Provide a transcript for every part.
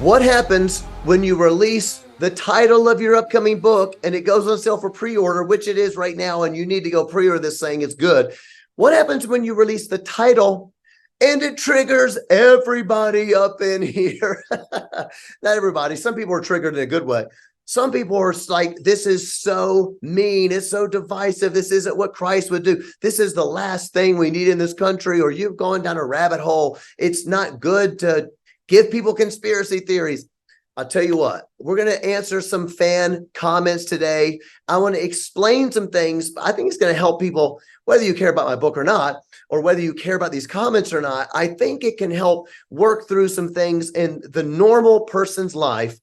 What happens when you release the title of your upcoming book and it goes on sale for pre-order, which it is right now, and you need to go pre-order this thing, it's good. What happens when you release the title and it triggers everybody up in here? Not everybody. Some people are triggered in a good way. Some people are like, this is so mean. It's so divisive. This isn't what Christ would do. This is the last thing we need in this country, or you've gone down a rabbit hole. It's not good to give people conspiracy theories. I'll tell you what, we're going to answer some fan comments today. I want to explain some things. I think it's going to help people, whether you care about my book or not, or whether you care about these comments or not. I think it can help work through some things in the normal person's life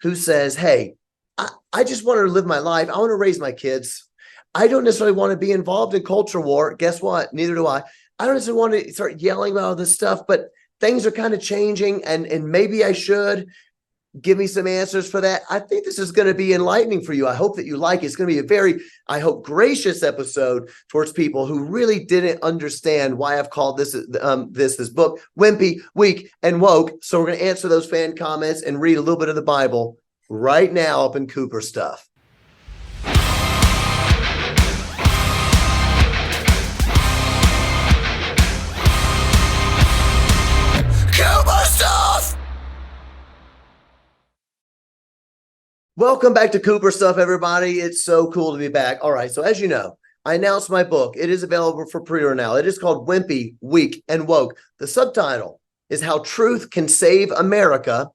who says, hey, I just want to live my life. I want to raise my kids. I don't necessarily want to be involved in culture war. Guess what? Neither do I. I don't necessarily want to start yelling about all this stuff, but things are kind of changing, and maybe I should. Give me some answers for that. I think this is going to be enlightening for you. I hope that you like it. It's going to be a very, I hope, gracious episode towards people who really didn't understand why I've called this book Wimpy, Weak, and Woke. So we're going to answer those fan comments and read a little bit of the Bible right now up in Cooper Stuff. Welcome back to Cooper Stuff, everybody. It's so cool to be back. All right, so as you know, I announced my book. It is available for pre-order now. It is called Wimpy, Weak, and Woke. The subtitle is How Truth Can Save America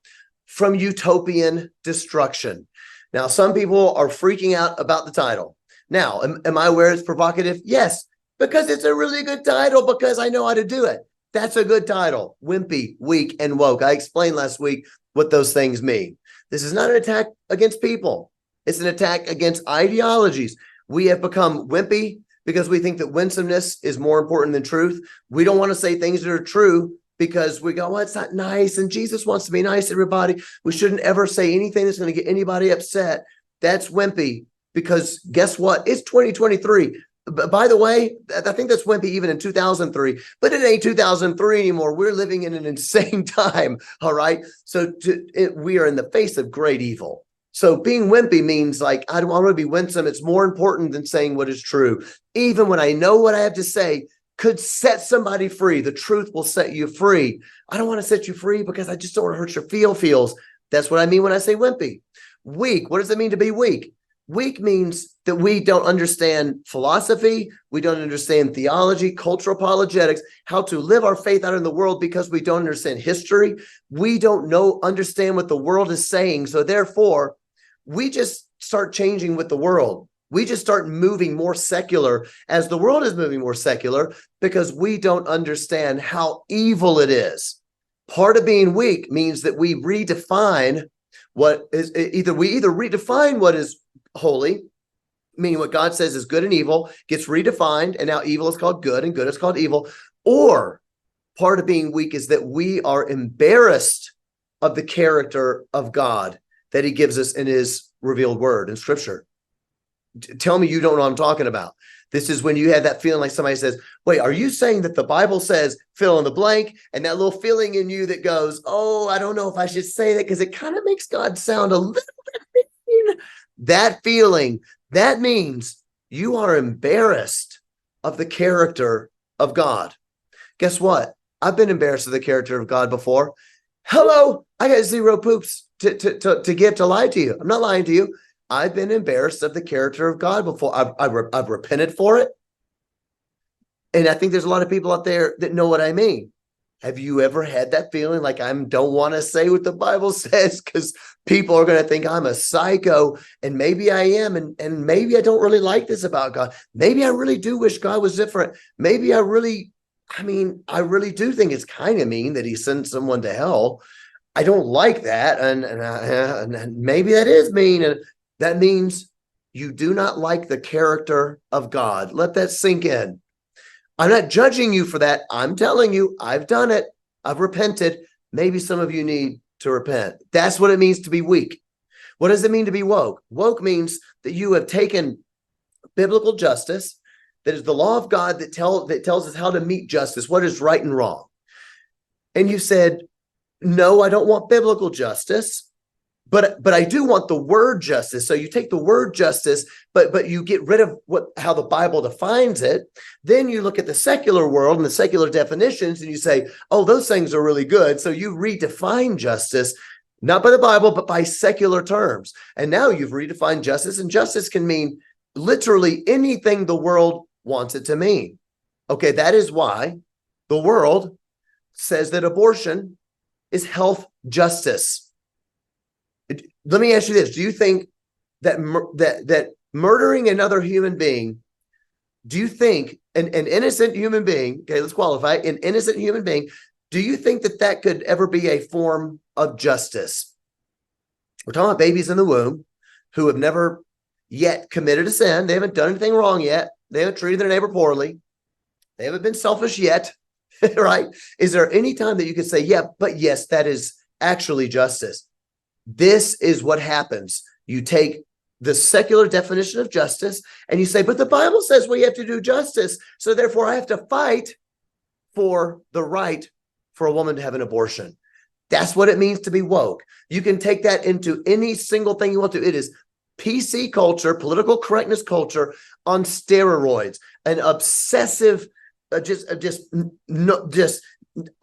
from Utopian Destruction. Now, some people are freaking out about the title. Now, am I aware it's provocative? Yes, because it's a really good title, because I know how to do it. That's a good title, Wimpy, Weak, and Woke. I explained last week what those things mean. This is not an attack against people. It's an attack against ideologies. We have become wimpy because we think that winsomeness is more important than truth. We don't want to say things that are true because we go, well, it's not nice, and Jesus wants to be nice to everybody. We shouldn't ever say anything that's going to get anybody upset. That's wimpy, because guess what? It's 2023. By the way, I think that's wimpy even in 2003, but it ain't 2003 anymore. We're living in an insane time, all right? So we are in the face of great evil. So being wimpy means, like, I don't want to be winsome. It's more important than saying what is true. Even when I know what I have to say could set somebody free, the truth will set you free. I don't want to set you free because I just don't want to hurt your feels. That's what I mean when I say wimpy. Weak, what does it mean to be weak? Weak means that we don't understand philosophy, we don't understand theology, cultural apologetics, how to live our faith out in the world, because we don't understand history. We don't understand what the world is saying. So therefore, we just start changing with the world. We just start moving more secular as the world is moving more secular, because we don't understand how evil it is. Part of being weak means that we redefine what is either redefine what is holy, meaning what God says is good and evil, gets redefined, and now evil is called good and good is called evil. Or part of being weak is that we are embarrassed of the character of God that he gives us in his revealed word in scripture. Tell me you don't know what I'm talking about. This is when you have that feeling like somebody says, wait, are you saying that the Bible says fill in the blank? And that little feeling in you that goes, oh, I don't know if I should say that because it kind of makes God sound a little bit mean. That feeling, that means you are embarrassed of the character of God. Guess what? I've been embarrassed of the character of God before. Hello, I got zero poops to give to lie to you. I'm not lying to you. I've been embarrassed of the character of God before. I've repented for it. And I think there's a lot of people out there that know what I mean. Have you ever had that feeling like I don't want to say what the Bible says because people are going to think I'm a psycho, and maybe I am, and maybe I don't really like this about God. Maybe I really do wish God was different. Maybe I really do think it's kind of mean that he sent someone to hell. I don't like that, and maybe that is mean, and that means you do not like the character of God. Let that sink in. I'm not judging you for that. I'm telling you, I've done it. I've repented. Maybe some of you need to repent. That's what it means to be weak. What does it mean to be woke? Woke means that you have taken biblical justice, that is the law of God that tells us how to meet justice, what is right and wrong. And you said, No, I don't want biblical justice. But I do want the word justice. So you take the word justice, but you get rid of how the Bible defines it. Then you look at the secular world and the secular definitions, and you say, oh, those things are really good. So you redefine justice, not by the Bible, but by secular terms. And now you've redefined justice, and justice can mean literally anything the world wants it to mean. Okay, that is why the world says that abortion is health justice. Let me ask you this. Do you think that that murdering another human being, do you think an innocent human being, okay, let's qualify, an innocent human being, do you think that that could ever be a form of justice? We're talking about babies in the womb who have never yet committed a sin. They haven't done anything wrong yet. They haven't treated their neighbor poorly. They haven't been selfish yet, right? Is there any time that you could say, yeah, but yes, that is actually justice? This is what happens. You take the secular definition of justice and you say, but the Bible says we have to do justice. So therefore I have to fight for the right for a woman to have an abortion. That's what it means to be woke. You can take that into any single thing you want to. It is PC culture, political correctness culture on steroids, an obsessive, just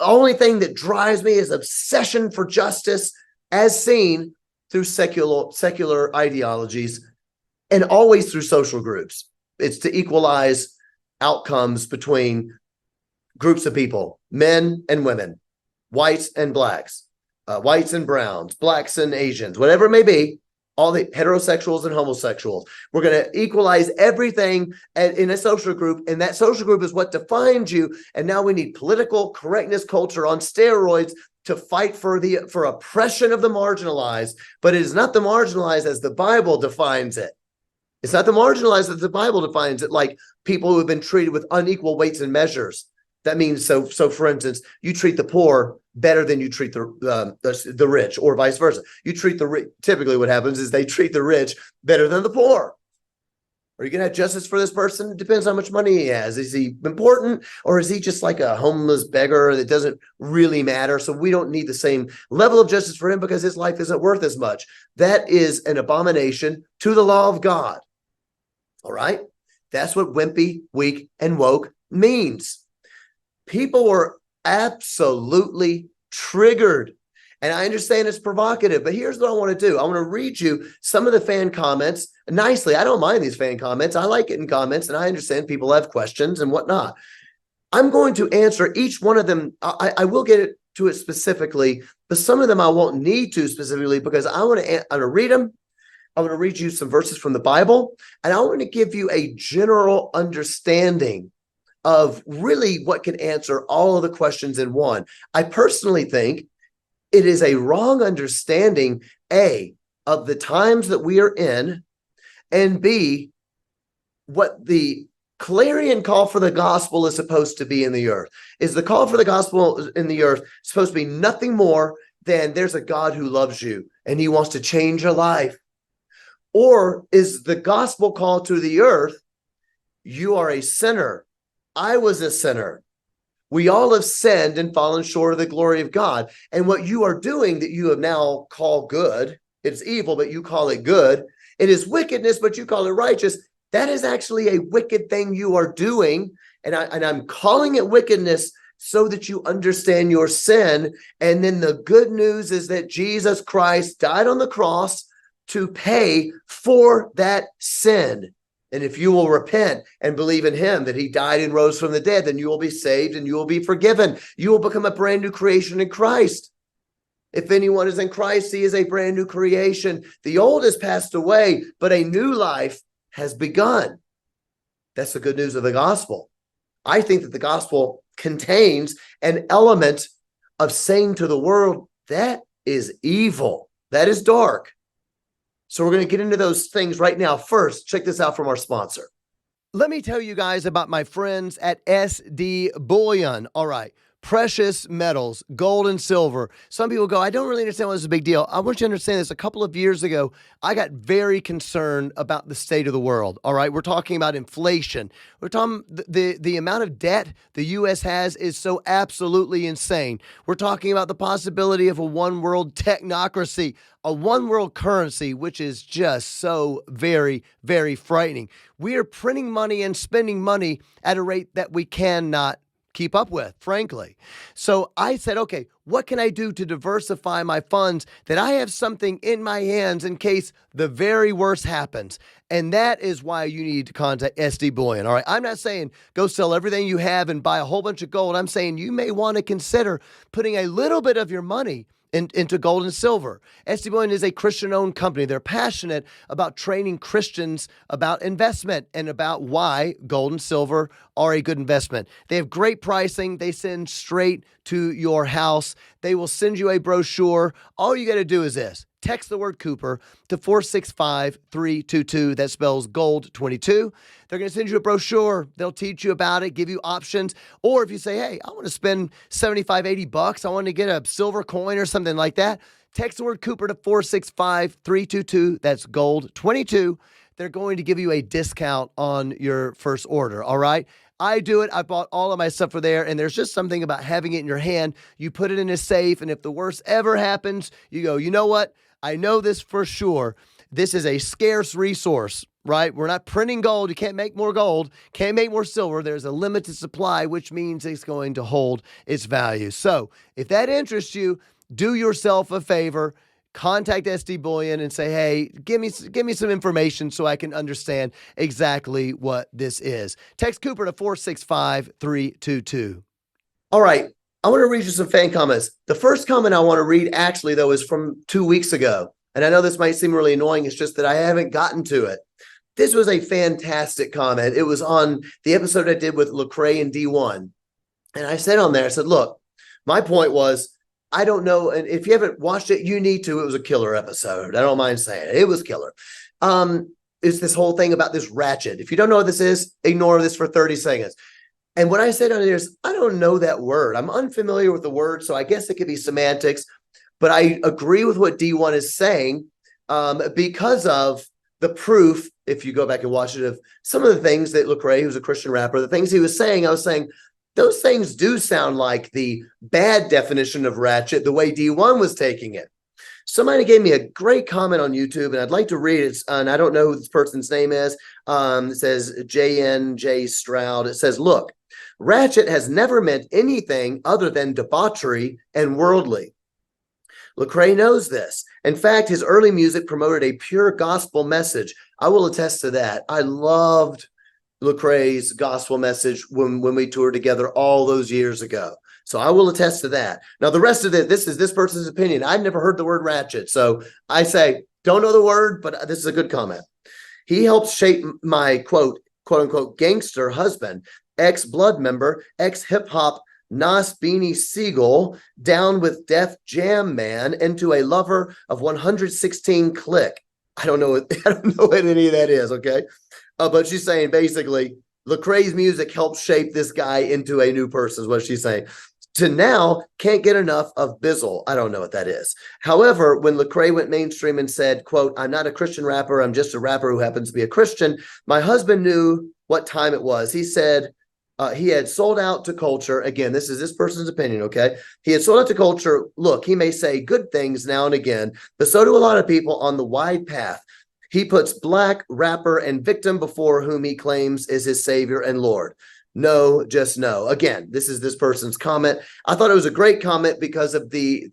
only thing that drives me is obsession for justice, as seen through secular ideologies and always through social groups. It's to equalize outcomes between groups of people, men and women, whites and blacks, whites and browns, blacks and Asians, whatever it may be, all the heterosexuals and homosexuals. We're going to equalize everything in a social group, and that social group is what defines you. And now we need political correctness culture on steroids to fight for oppression of the marginalized, but it is not the marginalized as the Bible defines it. It's not the marginalized as the Bible defines it, like people who have been treated with unequal weights and measures. That means, so for instance, you treat the poor better than you treat the rich, or vice versa. You treat the rich. Typically what happens is they treat the rich better than the poor. Are you going to have justice for this person? It depends how much money he has. Is he important, or is he just like a homeless beggar that doesn't really matter? So we don't need the same level of justice for him because his life isn't worth as much. That is an abomination to the law of God. All right? That's what wimpy, weak, and woke means. People were absolutely triggered. And I understand it's provocative, but here's what I want to do. I want to read you some of the fan comments nicely. I don't mind these fan comments. I like getting comments, and I understand people have questions and whatnot. I'm going to answer each one of them. I will get to it specifically, but some of them I won't need to specifically because I'm going to read them. I'm going to read you some verses from the Bible, and I want to give you a general understanding of really what can answer all of the questions in one. I personally think it is a wrong understanding, A, of the times that we are in, and B, what the clarion call for the gospel is supposed to be in the earth. Is the call for the gospel in the earth supposed to be nothing more than there's a God who loves you and he wants to change your life? Or is the gospel call to the earth, you are a sinner, I was a sinner, we all have sinned and fallen short of the glory of God. And what you are doing that you have now called good, it's evil, but you call it good. It is wickedness, but you call it righteous. That is actually a wicked thing you are doing. And I'm calling it wickedness so that you understand your sin. And then the good news is that Jesus Christ died on the cross to pay for that sin. And if you will repent and believe in him, that he died and rose from the dead, then you will be saved and you will be forgiven. You will become a brand new creation in Christ. If anyone is in Christ, he is a brand new creation. The old has passed away, but a new life has begun. That's the good news of the gospel. I think that the gospel contains an element of saying to the world, that is evil, that is dark. So we're going to get into those things right now. First, check this out from our sponsor. Let me tell you guys about my friends at SD Bullion. All right. precious metals, gold and silver. Some people go, I don't really understand why this is a big deal. I want you to understand this. A couple of years ago, I got very concerned about the state of the world. All right. We're talking about inflation. We're talking the amount of debt the U.S. has is so absolutely insane. We're talking about the possibility of a one world technocracy, a one world currency, which is just so very, very frightening. We are printing money and spending money at a rate that we cannot keep up with, frankly. So I said, okay, what can I do to diversify my funds that I have something in my hands in case the very worst happens? And that is why you need to contact SD Bullion. All right. I'm not saying go sell everything you have and buy a whole bunch of gold. I'm saying you may want to consider putting a little bit of your money into gold and silver. SD Bullion is a Christian-owned company. They're passionate about training Christians about investment and about why gold and silver are a good investment. They have great pricing. They send straight to your house. They will send you a brochure. All you got to do is this. Text the word Cooper to 465-322. That spells gold 22. They're going to send you a brochure. They'll teach you about it, give you options. Or if you say, hey, I want to spend 75, 80 bucks. I want to get a silver coin or something like that. Text the word Cooper to 465-322. That's gold 22. They're going to give you a discount on your first order. All right. I do it. I bought all of my stuff for there, and there's just something about having it in your hand. You put it in a safe, and if the worst ever happens, you go, you know what? I know this for sure. This is a scarce resource, right? We're not printing gold. You can't make more gold, can't make more silver. There's a limited supply, which means it's going to hold its value. So if that interests you, do yourself a favor. Contact SD Bullion and say, hey, give me some information so I can understand exactly what this is. Text Cooper to 465-322. All right. I want to read you some fan comments. The first comment I want to read actually, though, is from 2 weeks ago. And I know this might seem really annoying. It's just that I haven't gotten to it. This was a fantastic comment. It was on the episode I did with Lecrae and D1. And I said on there, I said, look, my point was, I don't know. And if you haven't watched it, you need to. It was a killer episode. I don't mind saying it. It was killer. It's this whole thing about this ratchet. If you don't know what this is, ignore this for 30 seconds. And what I said on there is, I don't know that word. I'm unfamiliar with the word, so I guess it could be semantics. But I agree with what D1 is saying because of the proof, if you go back and watch it, of some of the things that Lecrae, who's a Christian rapper, the things he was saying, I was saying, those things do sound like the bad definition of ratchet, the way D1 was taking it. Somebody gave me a great comment on YouTube, and I'd like to read it. And I don't know who this person's name is. It says JNJ Stroud. It says, look, ratchet has never meant anything other than debauchery and worldly. Lecrae knows this. In fact, his early music promoted a pure gospel message. I will attest to that. I loved Lecrae's gospel message when we toured together all those years ago. So I will attest to that. Now, the rest of it, this is this person's opinion. I'd never heard the word ratchet. So I say, don't know the word, but this is a good comment. He helps shape my quote unquote, gangster husband, ex-blood member, ex-hip hop Nas Beanie Siegel, down with Def Jam man, into a lover of 116 Click. I don't know what any of that is, okay? But she's saying basically Lecrae's music helped shape this guy into a new person, is what she's saying. To now, can't get enough of Bizzle. I don't know what that is. However, when Lecrae went mainstream and said, quote, I'm not a Christian rapper, I'm just a rapper who happens to be a Christian, my husband knew what time it was. He said he had sold out to culture. Again, this is this person's opinion, okay? He had sold out to culture. Look, he may say good things now and again, but so do a lot of people on the wide path. He puts black, rapper, and victim before whom he claims is his savior and Lord. No, just no. Again, this is this person's comment. I thought it was a great comment because of the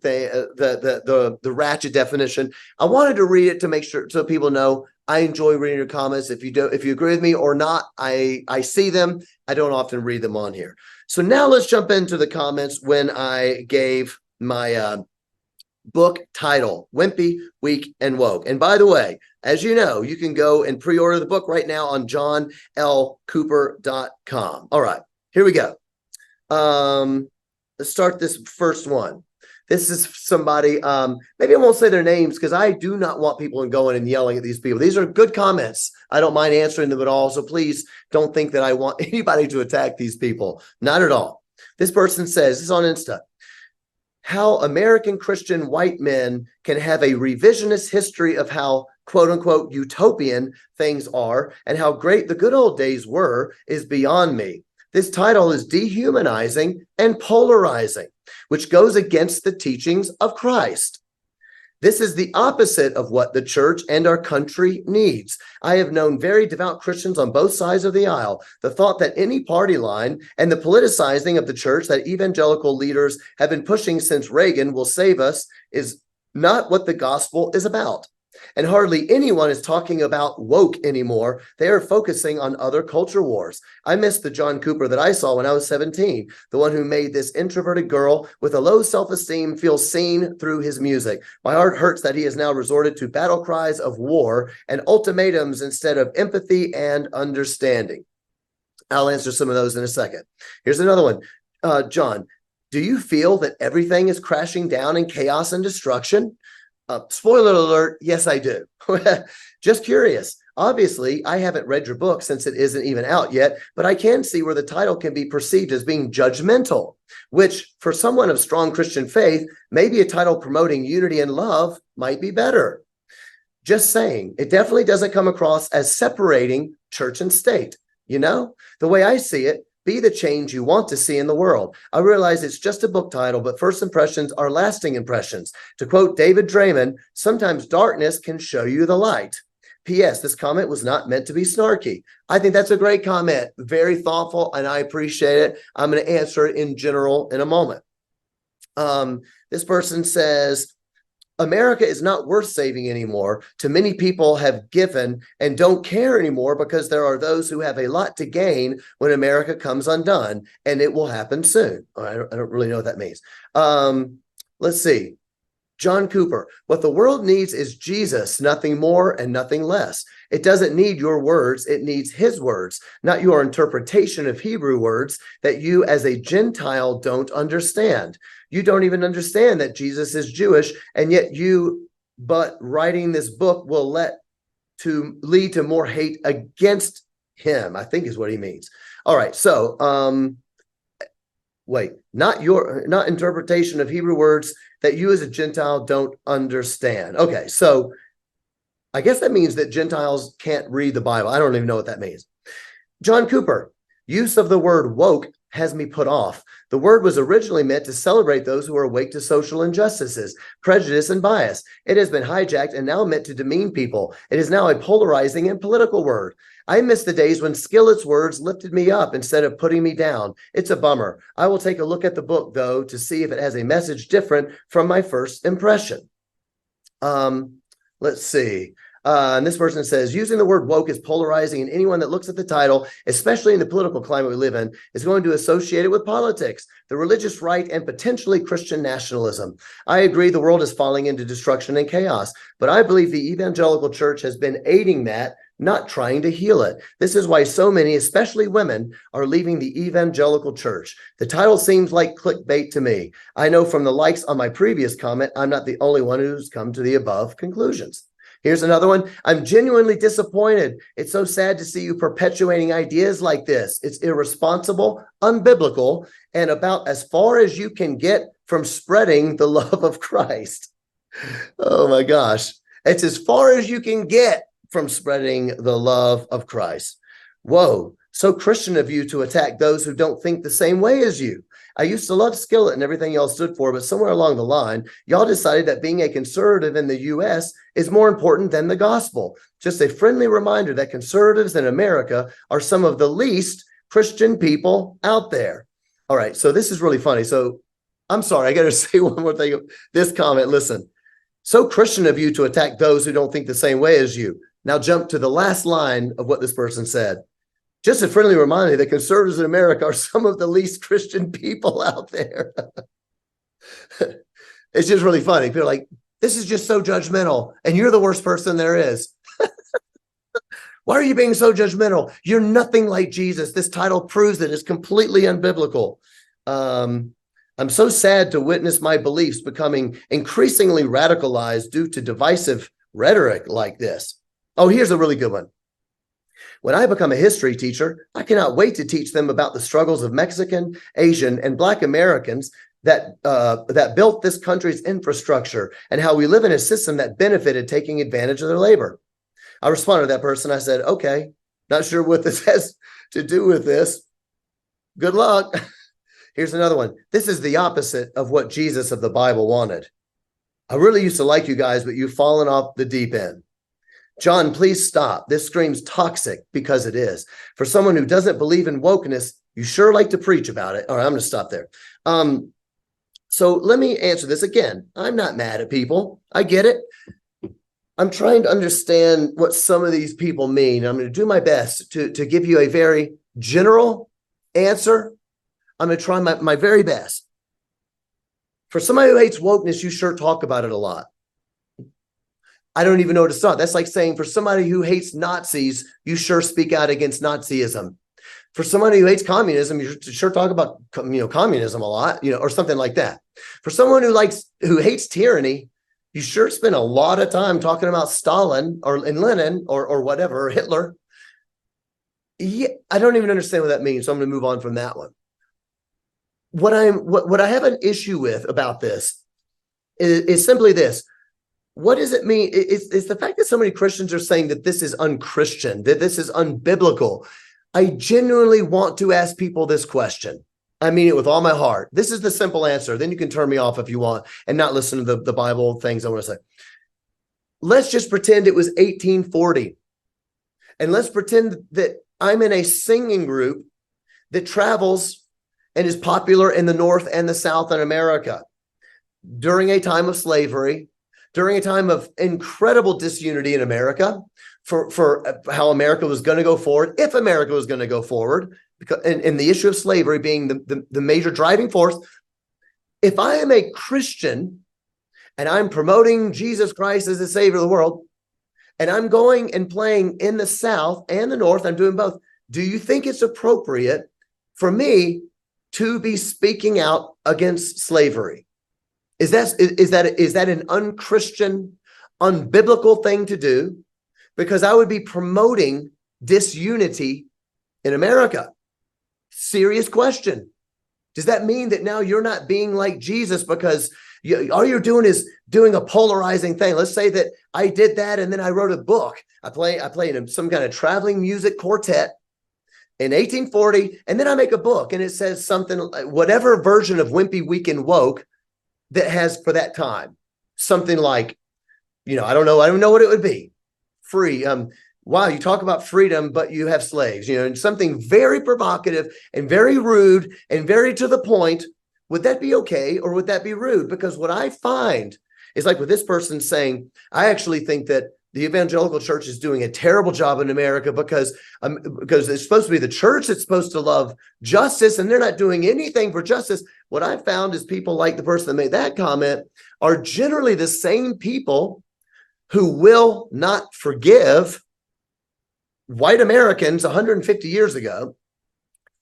ratchet definition. I wanted to read it to make sure so people know I enjoy reading your comments. If you agree with me or not, I see them. I don't often read them on here. So now let's jump into the comments when I gave my book title, Wimpy, Weak, and Woke. And by the way, as you know, you can go and pre-order the book right now on johnlcooper.com. All right, here we go. Let's start this first one. This is somebody, maybe I won't say their names because I do not want people going and yelling at these people. These are good comments. I don't mind answering them at all. So please don't think that I want anybody to attack these people. Not at all. This person says, this is on Insta, how American Christian white men can have a revisionist history of how quote unquote utopian things are and how great the good old days were is beyond me. This title is dehumanizing and polarizing, which goes against the teachings of Christ. This is the opposite of what the church and our country needs. I have known very devout Christians on both sides of the aisle. The thought that any party line and the politicizing of the church that evangelical leaders have been pushing since Reagan will save us is not what the gospel is about. And hardly anyone is talking about woke anymore. They are focusing on other culture wars. I miss the John Cooper that I saw when I was 17, the one who made this introverted girl with a low self-esteem feel seen through his music. My heart hurts that he has now resorted to battle cries of war and ultimatums instead of empathy and understanding. I'll answer some of those in a second. Here's another one. John, do you feel that everything is crashing down in chaos and destruction? Spoiler alert, yes, I do. Just curious. Obviously, I haven't read your book since it isn't even out yet, but I can see where the title can be perceived as being judgmental, which for someone of strong Christian faith, maybe a title promoting unity and love might be better. Just saying, it definitely doesn't come across as separating church and state. You know, the way I see it, be the change you want to see in the world. I realize it's just a book title, but first impressions are lasting impressions. To quote David Draymond, sometimes darkness can show you the light. P.S. This comment was not meant to be snarky. I think that's a great comment, very thoughtful, and I appreciate it. I'm going to answer it in general in a moment. This person says, America is not worth saving anymore. Too many people have given and don't care anymore because there are those who have a lot to gain when America comes undone, and it will happen soon. I don't really know what that means. Let's see. John Cooper, what the world needs is Jesus, nothing more and nothing less. It doesn't need your words. It needs his words, not your interpretation of Hebrew words that you as a Gentile don't understand. You don't even understand that Jesus is Jewish, and yet but writing this book will lead to more hate against him, I think is what he means. All right, so not interpretation of Hebrew words that you as a Gentile don't understand. Okay, so I guess that means that Gentiles can't read the Bible. I don't even know what that means. John Cooper, use of the word woke has me put off. The word was originally meant to celebrate those who are awake to social injustices, prejudice, and bias. It has been hijacked and now meant to demean people. It is now a polarizing and political word. I miss the days when Skillet's words lifted me up instead of putting me down. It's a bummer. I will take a look at the book, though, to see if it has a message different from my first impression. Let's see. And this person says, using the word woke is polarizing, and anyone that looks at the title, especially in the political climate we live in, is going to associate it with politics, the religious right, and potentially Christian nationalism. I agree the world is falling into destruction and chaos, but I believe the evangelical church has been aiding that, not trying to heal it. This is why so many, especially women, are leaving the evangelical church. The title seems like clickbait to me. I know from the likes on my previous comment, I'm not the only one who's come to the above conclusions. Here's another one. I'm genuinely disappointed. It's so sad to see you perpetuating ideas like this. It's irresponsible, unbiblical, and about as far as you can get from spreading the love of Christ. Oh my gosh. It's as far as you can get from spreading the love of Christ. Whoa, so Christian of you to attack those who don't think the same way as you. I used to love Skillet and everything y'all stood for, but somewhere along the line, y'all decided that being a conservative in the U.S. is more important than the gospel. Just a friendly reminder that conservatives in America are some of the least Christian people out there. All right, so this is really funny. So I'm sorry, I got to say one more thing. This comment, listen. So Christian of you to attack those who don't think the same way as you. Now jump to the last line of what this person said. Just a friendly reminder that conservatives in America are some of the least Christian people out there. It's just really funny. People are like, this is just so judgmental, and you're the worst person there is. Why are you being so judgmental? You're nothing like Jesus. This title proves that it's completely unbiblical. I'm so sad to witness my beliefs becoming increasingly radicalized due to divisive rhetoric like this. Oh, here's a really good one. When I become a history teacher, I cannot wait to teach them about the struggles of Mexican, Asian, and Black Americans that built this country's infrastructure and how we live in a system that benefited taking advantage of their labor. I responded to that person. I said, okay, not sure what this has to do with this. Good luck. Here's another one. This is the opposite of what Jesus of the Bible wanted. I really used to like you guys, but you've fallen off the deep end. John, please stop. This screams toxic because it is. For someone who doesn't believe in wokeness, you sure like to preach about it. All right, I'm going to stop there. So let me answer this again. I'm not mad at people. I get it. I'm trying to understand what some of these people mean. I'm going to do my best to give you a very general answer. I'm going to try my very best. For somebody who hates wokeness, you sure talk about it a lot. I don't even know where to start. That's like saying for somebody who hates Nazis, you sure speak out against Nazism. For somebody who hates communism, you sure talk about communism a lot, or something like that. For someone who hates tyranny, you sure spend a lot of time talking about Stalin and Lenin or whatever, or Hitler. Yeah, I don't even understand what that means, so I'm going to move on from that one. What I have an issue with about this is simply this. What does it mean? It's the fact that so many Christians are saying that this is unchristian, that this is unbiblical. I genuinely want to ask people this question. I mean it with all my heart. This is the simple answer. Then you can turn me off if you want and not listen to the Bible things I want to say. Let's just pretend it was 1840. And let's pretend that I'm in a singing group that travels and is popular in the North and the South in America during a time of slavery, during a time of incredible disunity in America for how America was going to go forward, if America was going to go forward, because, and the issue of slavery being the major driving force. If I am a Christian and I'm promoting Jesus Christ as the Savior of the world, and I'm going and playing in the South and the North, I'm doing both, do you think it's appropriate for me to be speaking out against slavery? Is that an unchristian, unbiblical thing to do? Because I would be promoting disunity in America. Serious question. Does that mean that now you're not being like Jesus because all you're doing is doing a polarizing thing? Let's say that I did that and then I wrote a book. I play in some kind of traveling music quartet in 1840, and then I make a book and it says something, whatever version of Wimpy, Weak, and Woke that has for that time, something like, I don't know what it would be. Free. Wow, you talk about freedom, but you have slaves, and something very provocative and very rude and very to the point. Would that be okay or would that be rude? Because what I find is like with this person saying, I actually think that the evangelical church is doing a terrible job in America because it's supposed to be the church that's supposed to love justice, and they're not doing anything for justice. What I found is people like the person that made that comment are generally the same people who will not forgive white Americans 150 years ago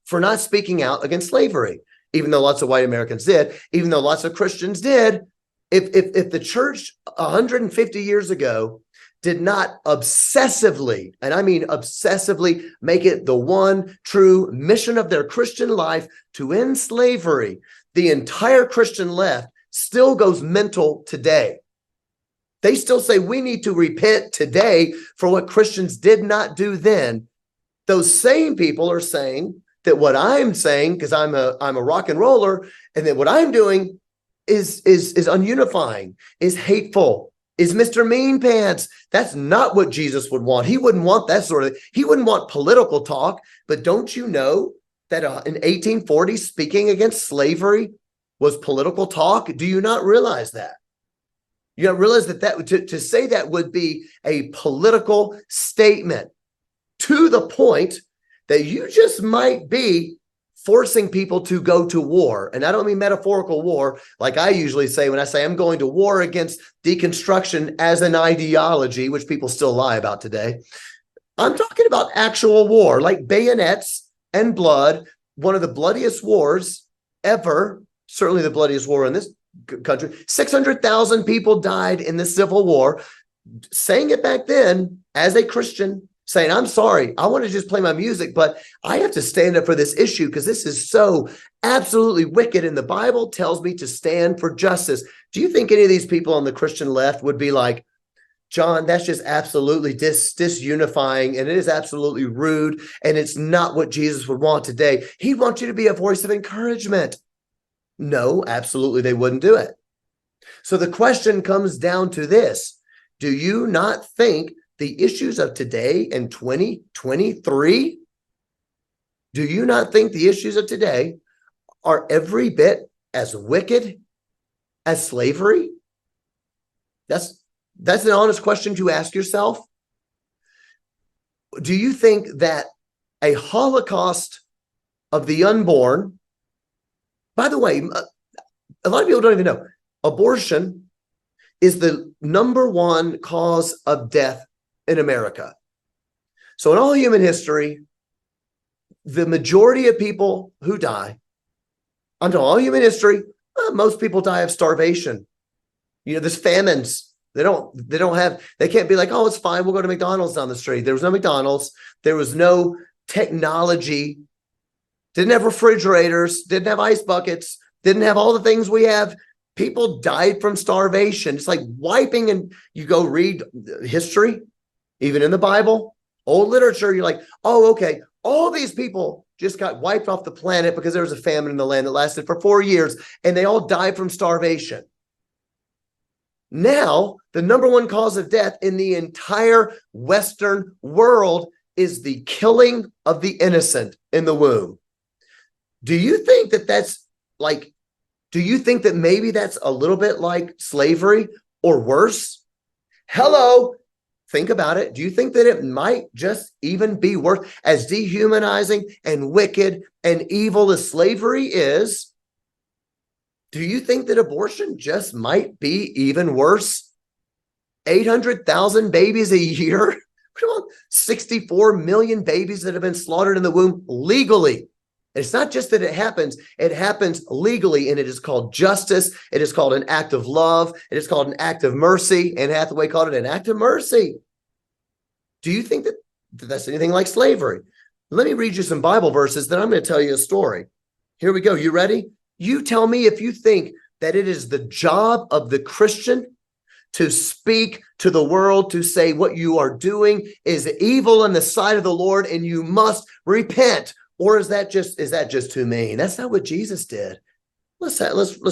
for not speaking out against slavery, even though lots of white Americans did, even though lots of Christians did. If the church 150 years ago did not obsessively, and I mean obsessively, make it the one true mission of their Christian life to end slavery, the entire Christian left still goes mental today. They still say we need to repent today for what Christians did not do then. Those same people are saying that what I'm saying, because I'm a rock and roller, and that what I'm doing is ununifying, is hateful, is Mr. Mean Pants. That's not what Jesus would want. He wouldn't want that sort of, he wouldn't want political talk. But don't you know that in 1840, speaking against slavery was political talk? Do you not realize that? You don't realize that to say that would be a political statement to the point that you just might be forcing people to go to war. And I don't mean metaphorical war, like I usually say when I say I'm going to war against deconstruction as an ideology, which people still lie about today. I'm talking about actual war, like bayonets and blood, one of the bloodiest wars ever, certainly the bloodiest war in this country. 600,000 people died in the Civil War. Saying it back then as a Christian saying, I'm sorry, I want to just play my music, but I have to stand up for this issue because this is so absolutely wicked. And the Bible tells me to stand for justice. Do you think any of these people on the Christian left would be like, John, that's just absolutely disunifying, and it is absolutely rude, and it's not what Jesus would want today. He wants you to be a voice of encouragement. No, absolutely, they wouldn't do it. So the question comes down to this. Do you not think the issues of today in 2023, do you not think the issues of today are every bit as wicked as slavery? That's an honest question to ask yourself. Do you think that a Holocaust of the unborn, by the way, a lot of people don't even know, abortion is the #1 cause of death in America. So in all human history, the majority of people who die, I'm talking all human history, most people die of starvation. There's famines. They can't be like, oh, it's fine, we'll go to McDonald's down the street. There was no McDonald's. There was no technology. Didn't have refrigerators, didn't have ice buckets, didn't have all the things we have. People died from starvation. It's like wiping, and you go read history, even in the Bible, old literature, you're like, oh, okay, all these people just got wiped off the planet because there was a famine in the land that lasted for 4 years, and they all died from starvation. Now, the #1 cause of death in the entire Western world is the killing of the innocent in the womb. Do you think that do you think that maybe that's a little bit like slavery or worse? Hello, think about it. Do you think that it might just even be worse? As dehumanizing and wicked and evil as slavery is, do you think that abortion just might be even worse? 800,000 babies a year? 64 million babies that have been slaughtered in the womb legally. It's not just that it happens legally, and it is called justice. It is called an act of love. It is called an act of mercy. Anne Hathaway called it an act of mercy. Do you think that that's anything like slavery? Let me read you some Bible verses, then I'm going to tell you a story. Here we go. You ready? You tell me if you think that it is the job of the Christian to speak to the world, to say what you are doing is evil in the sight of the Lord and you must repent. Or is that just too mean? That's not what Jesus did. Let's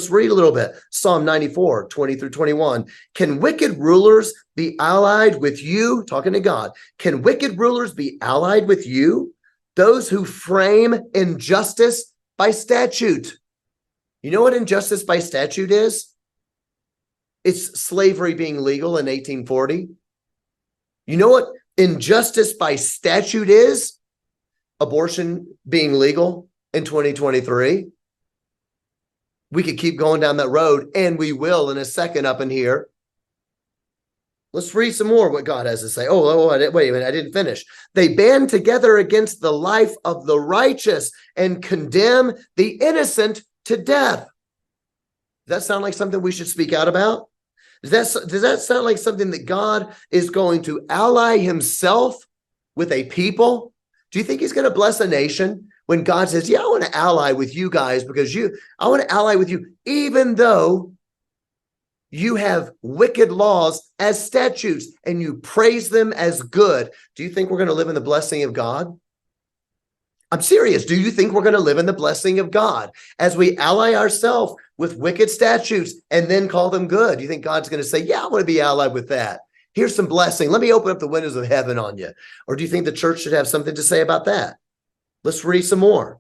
read a little bit. Psalm 94, 20 through 21. Can wicked rulers be allied with you? Talking to God. Can wicked rulers be allied with you? Those who frame injustice by statute. You know what injustice by statute is? It's slavery being legal in 1840. You know what injustice by statute is? Abortion being legal in 2023. We could keep going down that road, and we will in a second up in here. Let's read some more what God has to say. Wait a minute, I didn't finish. They band together against the life of the righteous and condemn the innocent to death. Does that sound like something we should speak out about? Does that sound like something that God is going to ally himself with a people? Do you think he's going to bless a nation when God says, yeah, I want to ally with you guys because I want to ally with you, even though you have wicked laws as statutes and you praise them as good? Do you think we're going to live in the blessing of God? I'm serious. Do you think we're going to live in the blessing of God as we ally ourselves with wicked statutes and then call them good? Do you think God's going to say, yeah, I want to be allied with that? Here's some blessing. Let me open up the windows of heaven on you. Or do you think the church should have something to say about that? Let's read some more.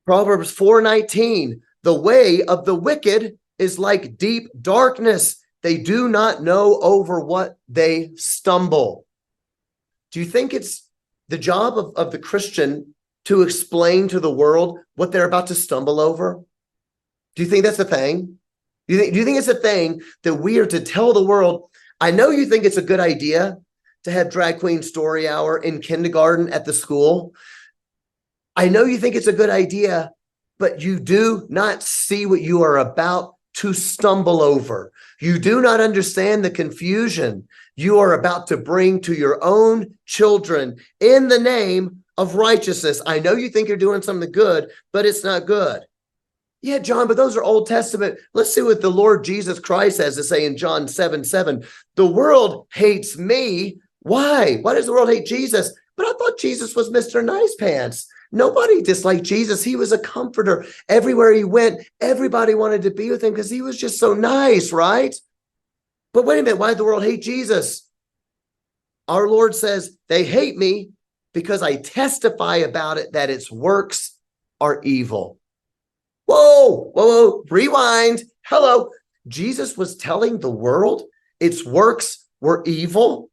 Proverbs 4:19. The way of the wicked is like deep darkness. They do not know over what they stumble. Do you think it's the job of the Christian to explain to the world what they're about to stumble over? Do you think that's a thing? Do you think it's a thing that we are to tell the world? I know you think it's a good idea to have drag queen story hour in kindergarten at the school. I know you think it's a good idea, but you do not see what you are about to stumble over. You do not understand the confusion you are about to bring to your own children in the name of righteousness. I know you think you're doing something good, but it's not good. Yeah, John, but those are Old Testament. Let's see what the Lord Jesus Christ has to say in John 7:7. The world hates me. Why? Why does the world hate Jesus? But I thought Jesus was Mr. Nice Pants. Nobody disliked Jesus. He was a comforter. Everywhere he went, everybody wanted to be with him because he was just so nice, right? But wait a minute, why did the world hate Jesus? Our Lord says, they hate me because I testify about it that its works are evil. Whoa, whoa, whoa, rewind. Hello. Jesus was telling the world its works were evil,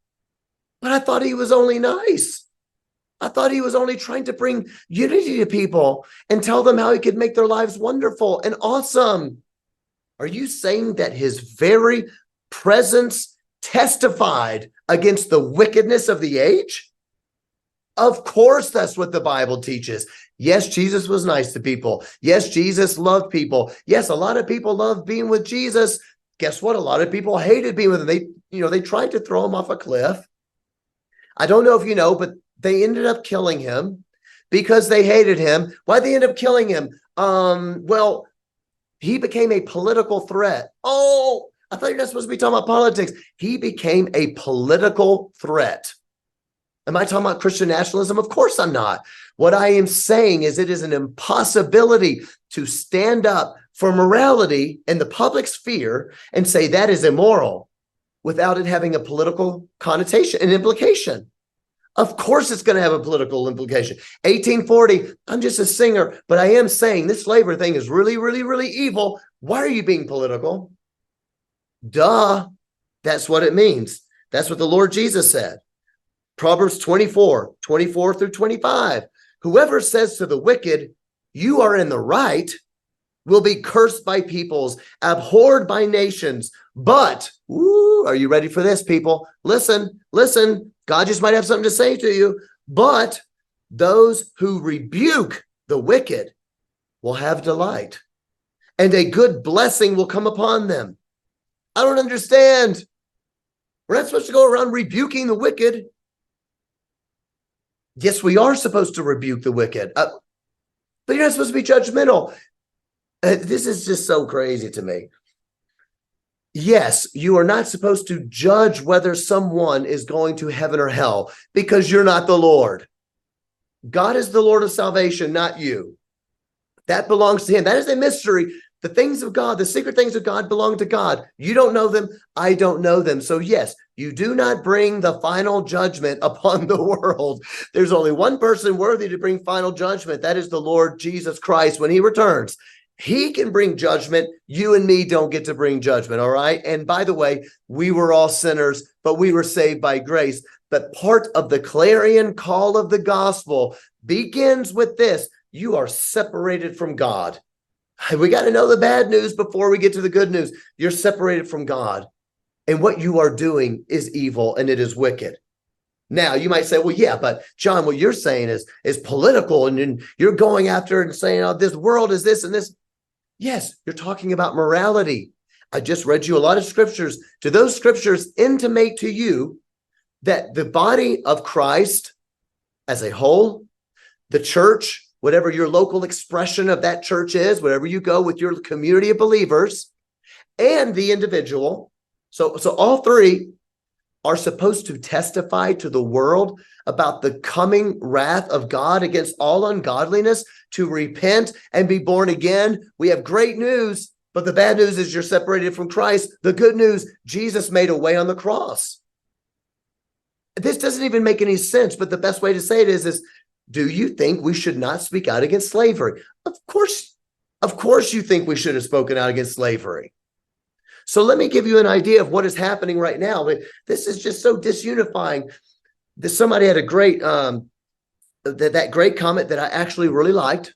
but I thought he was only nice. I thought he was only trying to bring unity to people and tell them how he could make their lives wonderful and awesome. Are you saying that his very presence testified against the wickedness of the age? Of course, that's what the Bible teaches. Yes, Jesus was nice to people. Yes, Jesus loved people. Yes, a lot of people loved being with Jesus. Guess what? A lot of people hated being with him. They tried to throw him off a cliff. I don't know if you know, but they ended up killing him because they hated him. Why'd they end up killing him? Well, he became a political threat. Oh, I thought you're not supposed to be talking about politics. He became a political threat. Am I talking about Christian nationalism? Of course I'm not. What I am saying is it is an impossibility to stand up for morality in the public sphere and say that is immoral without it having a political connotation and implication. Of course it's going to have a political implication. 1840, I'm just a singer, but I am saying this flavor thing is really, really, really evil. Why are you being political? Duh. That's what it means. That's what the Lord Jesus said. Proverbs 24 through 25. Whoever says to the wicked, you are in the right, will be cursed by peoples, abhorred by nations. But, are you ready for this, people? Listen. God just might have something to say to you. But those who rebuke the wicked will have delight, and a good blessing will come upon them. I don't understand. We're not supposed to go around rebuking the wicked. Yes, we are supposed to rebuke the wicked, but you're not supposed to be judgmental. This is just so crazy to me. Yes, you are not supposed to judge whether someone is going to heaven or hell because you're not the Lord. God is the Lord of salvation, not you. That belongs to him. That is a mystery. The things of God, the secret things of God belong to God. You don't know them. I don't know them. So yes, you do not bring the final judgment upon the world. There's only one person worthy to bring final judgment. That is the Lord Jesus Christ when he returns. He can bring judgment. You and me don't get to bring judgment, all right? And by the way, we were all sinners, but we were saved by grace. But part of the clarion call of the gospel begins with this. You are separated from God. We got to know the bad news before we get to the good news. You're separated from God. And what you are doing is evil and it is wicked. Now, you might say, well, yeah, but John, what you're saying is political and you're going after and saying, oh, this world is this and this. Yes, you're talking about morality. I just read you a lot of scriptures. Do those scriptures intimate to you that the body of Christ as a whole, the church, whatever your local expression of that church is, wherever you go with your community of believers, and the individual, so all three are supposed to testify to the world about the coming wrath of God against all ungodliness, to repent and be born again. We have great news, but the bad news is you're separated from Christ. The good news, Jesus made a way on the cross. This doesn't even make any sense, but the best way to say it is do you think we should not speak out against slavery? Of course you think we should have spoken out against slavery. So let me give you an idea of what is happening right now. This is just so disunifying. Somebody had a great, that great comment that I actually really liked.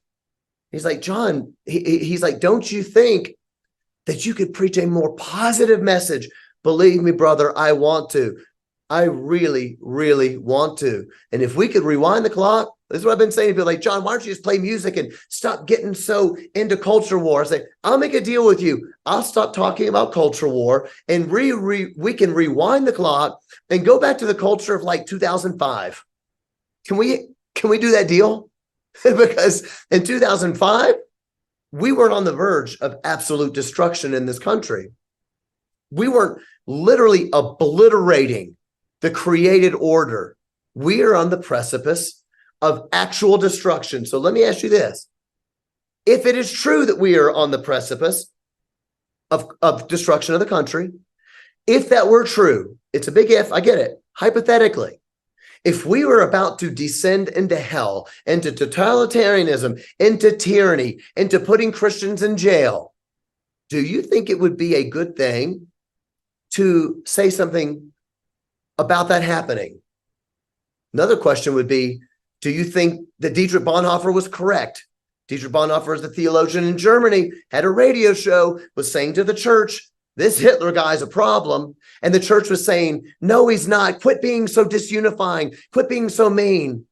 He's like, John, he's like, don't you think that you could preach a more positive message? Believe me, brother, I want to. I really, really want to. And if we could rewind the clock This is what I've been saying to people like, John, why don't you just play music and stop getting so into culture war? I say, I'll make a deal with you. I'll stop talking about culture war and we can rewind the clock and go back to the culture of like 2005. Can we do that deal? Because in 2005, we weren't on the verge of absolute destruction in this country. We weren't literally obliterating the created order. We are on the precipice of actual destruction. So let me ask you this. If it is true that we are on the precipice of destruction of the country, if that were true, it's a big if, I get it, hypothetically, if we were about to descend into hell, into totalitarianism, into tyranny, into putting Christians in jail, do you think it would be a good thing to say something about that happening? Another question would be, do you think that Dietrich Bonhoeffer was correct? Dietrich Bonhoeffer is the theologian in Germany, had a radio show, was saying to the church, this Hitler guy's a problem. And the church was saying, no, he's not. Quit being so disunifying. Quit being so mean.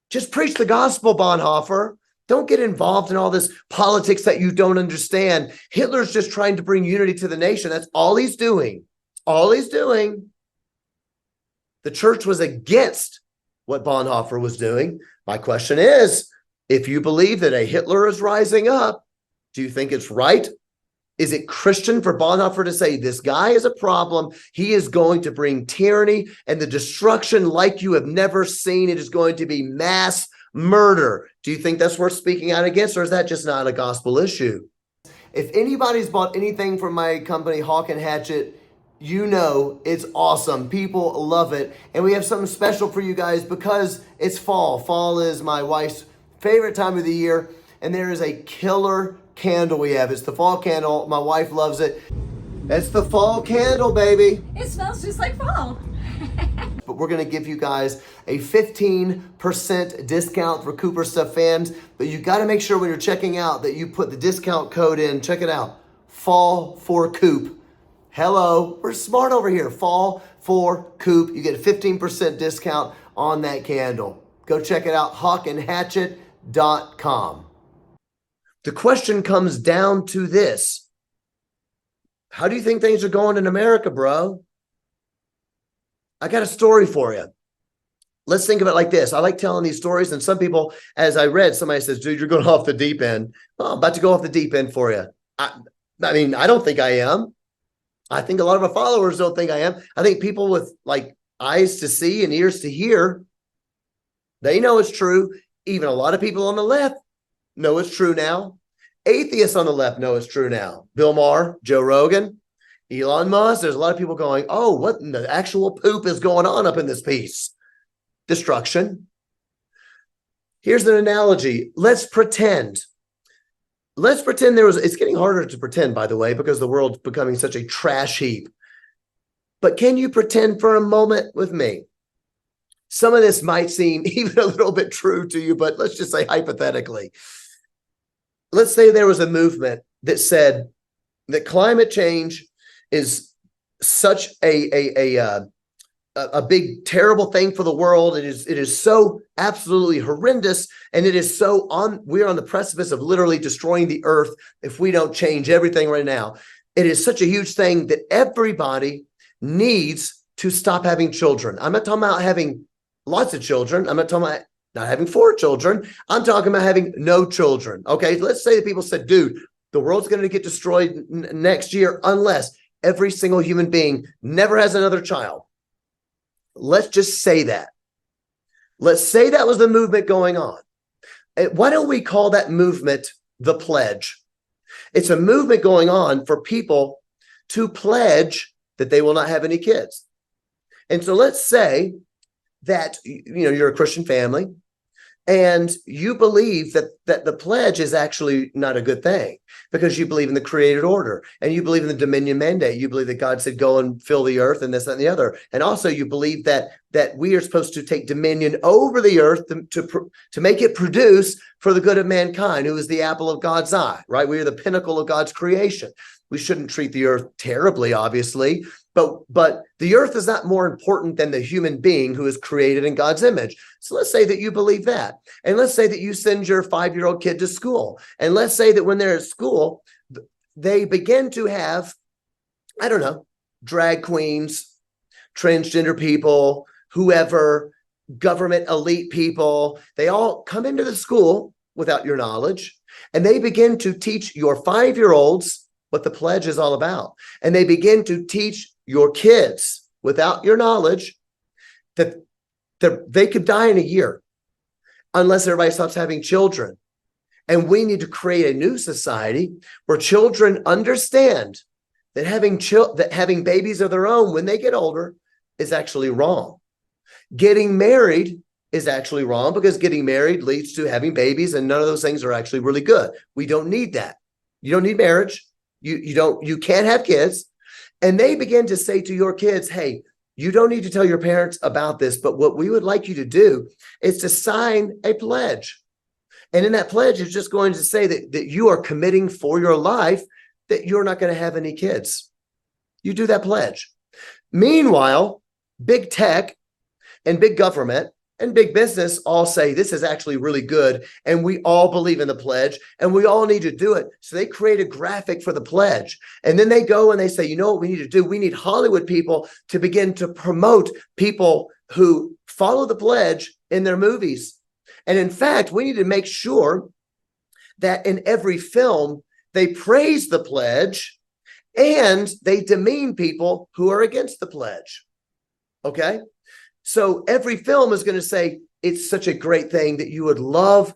Just preach the gospel, Bonhoeffer. Don't get involved in all this politics that you don't understand. Hitler's just trying to bring unity to the nation. That's all he's doing. All he's doing. The church was against what Bonhoeffer was doing. My question is, if you believe that a Hitler is rising up, do you think it's right? Is it Christian for Bonhoeffer to say, this guy is a problem. He is going to bring tyranny and the destruction like you have never seen. It is going to be mass murder. Do you think that's worth speaking out against, or is that just not a gospel issue? If anybody's bought anything from my company, Hawk and Hatchet, you know it's awesome. People love it. And we have something special for you guys because it's fall. Fall is my wife's favorite time of the year. And there is a killer candle we have. It's the fall candle. My wife loves it. It's the fall candle, baby. It smells just like fall. But we're going to give you guys a 15% discount for Cooper Stuff fans. But you got to make sure when you're checking out that you put the discount code in. Check it out. Fall for Coop. Hello. We're smart over here. Fall for Coop. You get a 15% discount on that candle. Go check it out. hawkandhatchet.com. The question comes down to this. How do you think things are going in America, bro? I got a story for you. Let's think of it like this. I like telling these stories, and some people, as I read, somebody says, dude, you're going off the deep end. Well, I'm about to go off the deep end for you. I mean, I don't think I am. I think a lot of my followers don't think I am. I think people with like eyes to see and ears to hear, they know it's true. Even a lot of people on the left know it's true now. Atheists on the left know it's true now. Bill Maher, Joe Rogan, Elon Musk. There's a lot of people going, oh, what in the actual poop is going on up in this piece? Destruction. Here's an analogy. Let's pretend it's getting harder to pretend, by the way, because the world's becoming such a trash heap. But can you pretend for a moment with me? Some of this might seem even a little bit true to you, but let's just say hypothetically. Let's say there was a movement that said that climate change is such a big, terrible thing for the world. It is so absolutely horrendous. And it is we're on the precipice of literally destroying the earth if we don't change everything right now. It is such a huge thing that everybody needs to stop having children. I'm not talking about having lots of children. I'm not talking about not having 4 children. I'm talking about having no children. Okay, let's say that people said, dude, the world's going to get destroyed next year unless every single human being never has another child. Let's just say that. Let's say that was the movement going on. Why don't we call that movement the pledge? It's a movement going on for people to pledge that they will not have any kids. And so let's say that you're a Christian family and you believe that the pledge is actually not a good thing because you believe in the created order and you believe in the dominion mandate. You believe that God said, go and fill the earth and this, that, and the other. And also you believe that we are supposed to take dominion over the earth to make it produce for the good of mankind, who is the apple of God's eye, right? We are the pinnacle of God's creation. We shouldn't treat the earth terribly, obviously, but the earth is not more important than the human being who is created in God's image. So let's say that you believe that. And let's say that you send your 5-year-old kid to school. And let's say that when they're at school, they begin to have, I don't know, drag queens, transgender people, whoever, government elite people. They all come into the school without your knowledge, and they begin to teach your 5-year-olds what the pledge is all about. And they begin to teach your kids without your knowledge that they could die in a year unless everybody stops having children. And we need to create a new society where children understand that having babies of their own when they get older is actually wrong. Getting married is actually wrong because getting married leads to having babies, and none of those things are actually really good. We don't need that. You don't need marriage. You can't have kids. And they begin to say to your kids, hey, you don't need to tell your parents about this, but what we would like you to do is to sign a pledge. And in that pledge, it's just going to say that you are committing for your life that you're not going to have any kids. You do that pledge. Meanwhile, big tech and big government and big business all say this is actually really good, and we all believe in the pledge, and we all need to do it. So they create a graphic for the pledge, and then they go and they say, you know what we need to do? We need Hollywood people to begin to promote people who follow the pledge in their movies. And in fact, we need to make sure that in every film, they praise the pledge and they demean people who are against the pledge. Okay? So every film is going to say, it's such a great thing that you would love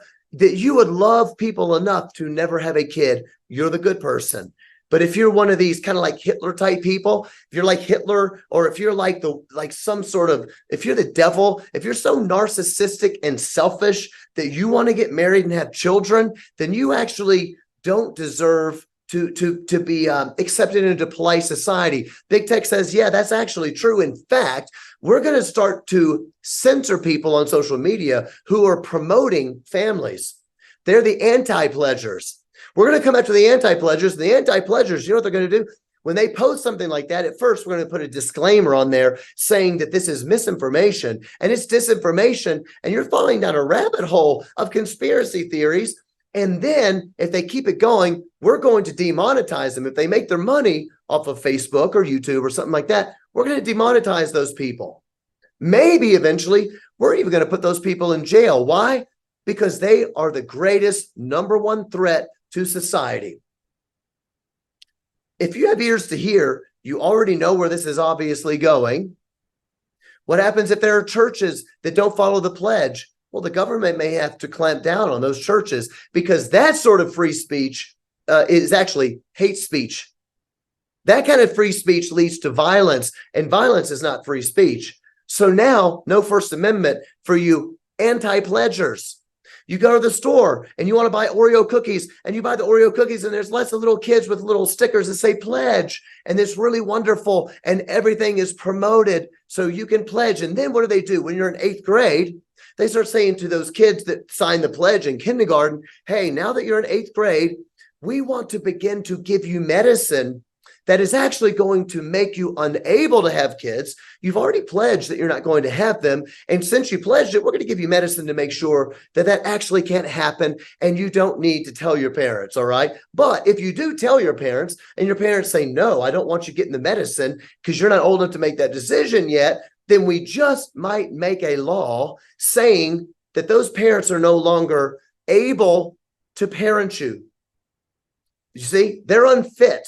people enough to never have a kid. You're the good person. But if you're one of these kind of like Hitler type people, if you're like Hitler, or if you're like if you're the devil, if you're so narcissistic and selfish that you want to get married and have children, then you actually don't deserve to be accepted into polite society. Big tech says, yeah, that's actually true. In fact, we're going to start to censor people on social media who are promoting families. They're the anti-pledgers. We're going to come after the anti-pledgers. The anti-pledgers, you know what they're going to do? When they post something like that, at first, we're going to put a disclaimer on there saying that this is misinformation and it's disinformation, and you're falling down a rabbit hole of conspiracy theories. And then if they keep it going, we're going to demonetize them. If they make their money off of Facebook or YouTube or something like that, we're going to demonetize those people. Maybe eventually we're even going to put those people in jail. Why? Because they are the greatest #1 threat to society. If you have ears to hear, you already know where this is obviously going. What happens if there are churches that don't follow the pledge? Well, the government may have to clamp down on those churches, because that sort of free speech is actually hate speech. That kind of free speech leads to violence, and violence is not free speech. So now, no First Amendment for you anti-pledgers. You go to the store and you want to buy Oreo cookies, and you buy the Oreo cookies, and there's lots of little kids with little stickers that say pledge, and it's really wonderful, and everything is promoted so you can pledge. And then what do? When you're in 8th grade, they start saying to those kids that sign the pledge in kindergarten, hey, now that you're in 8th grade, we want to begin to give you medicine that is actually going to make you unable to have kids. You've already pledged that you're not going to have them. And since you pledged it, we're going to give you medicine to make sure that that actually can't happen. And you don't need to tell your parents. All right. But if you do tell your parents, and your parents say, no, I don't want you getting the medicine because you're not old enough to make that decision yet, then we just might make a law saying that those parents are no longer able to parent you. You see, they're unfit.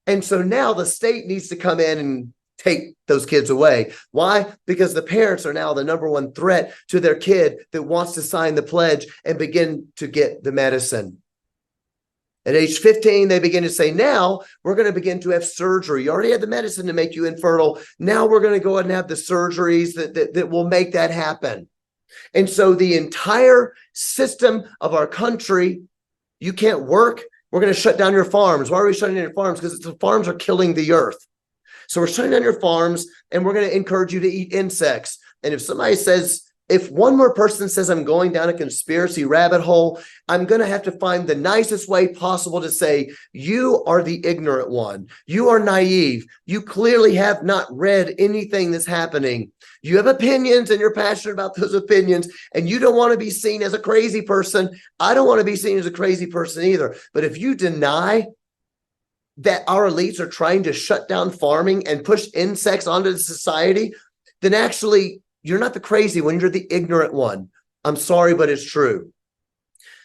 And so now the state needs to come in and take those kids away. Why? Because the parents are now the #1 threat to their kid that wants to sign the pledge and begin to get the medicine. At age 15, they begin to say, now we're going to begin to have surgery. You already had the medicine to make you infertile. Now we're going to go ahead and have the surgeries that will make that happen. And so the entire system of our country, you can't work. We're going to shut down your farms. Why are we shutting down your farms? Because the farms are killing the earth. So we're shutting down your farms, and we're going to encourage you to eat insects. And if somebody says if one more person says I'm going down a conspiracy rabbit hole, I'm going to have to find the nicest way possible to say, you are the ignorant one. You are naive. You clearly have not read anything that's happening. You have opinions and you're passionate about those opinions, and you don't want to be seen as a crazy person. I don't want to be seen as a crazy person either. But if you deny that our elites are trying to shut down farming and push insects onto the society, then actually you're not the crazy one, you're the ignorant one. I'm sorry, but it's true.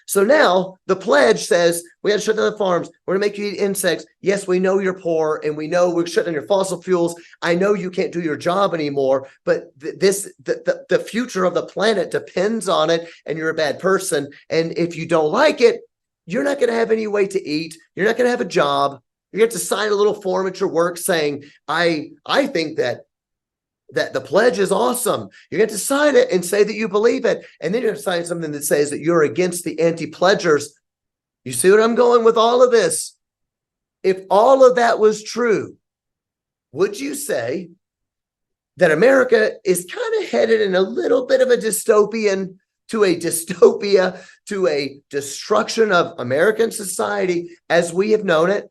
So now the pledge says, we got to shut down the farms. We're going to make you eat insects. Yes, we know you're poor, and we know we're shutting down your fossil fuels. I know you can't do your job anymore, but the future of the planet depends on it, and you're a bad person. And if you don't like it, you're not going to have any way to eat. You're not going to have a job. You have to sign a little form at your work saying, I think that the pledge is awesome. You get to sign it and say that you believe it. And then you have to sign something that says that you're against the anti-pledgers. You see what I'm going with all of this? If all of that was true, would you say that America is kind of headed in a little bit of a dystopia, to a destruction of American society as we have known it?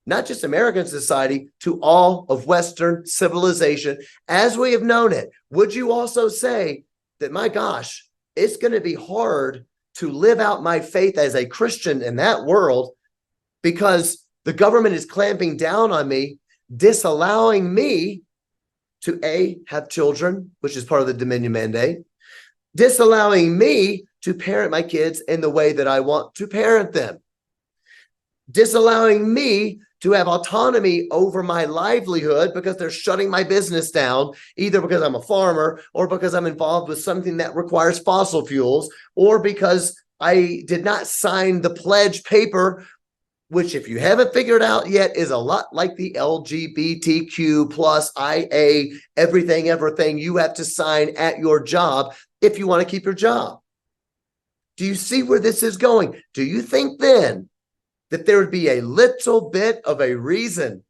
Not just American society, to all of Western civilization as we have known it. Would you also say that, my gosh, it's going to be hard to live out my faith as a Christian in that world because the government is clamping down on me, disallowing me to have children, which is part of the Dominion Mandate, disallowing me to parent my kids in the way that I want to parent them, disallowing me to have autonomy over my livelihood because they're shutting my business down, either because I'm a farmer or because I'm involved with something that requires fossil fuels, or because I did not sign the pledge paper, which, if you haven't figured out yet, is a lot like the LGBTQ plus IA, everything you have to sign at your job if you want to keep your job. Do you see where this is going? Do you think then that there would be a little bit of a reason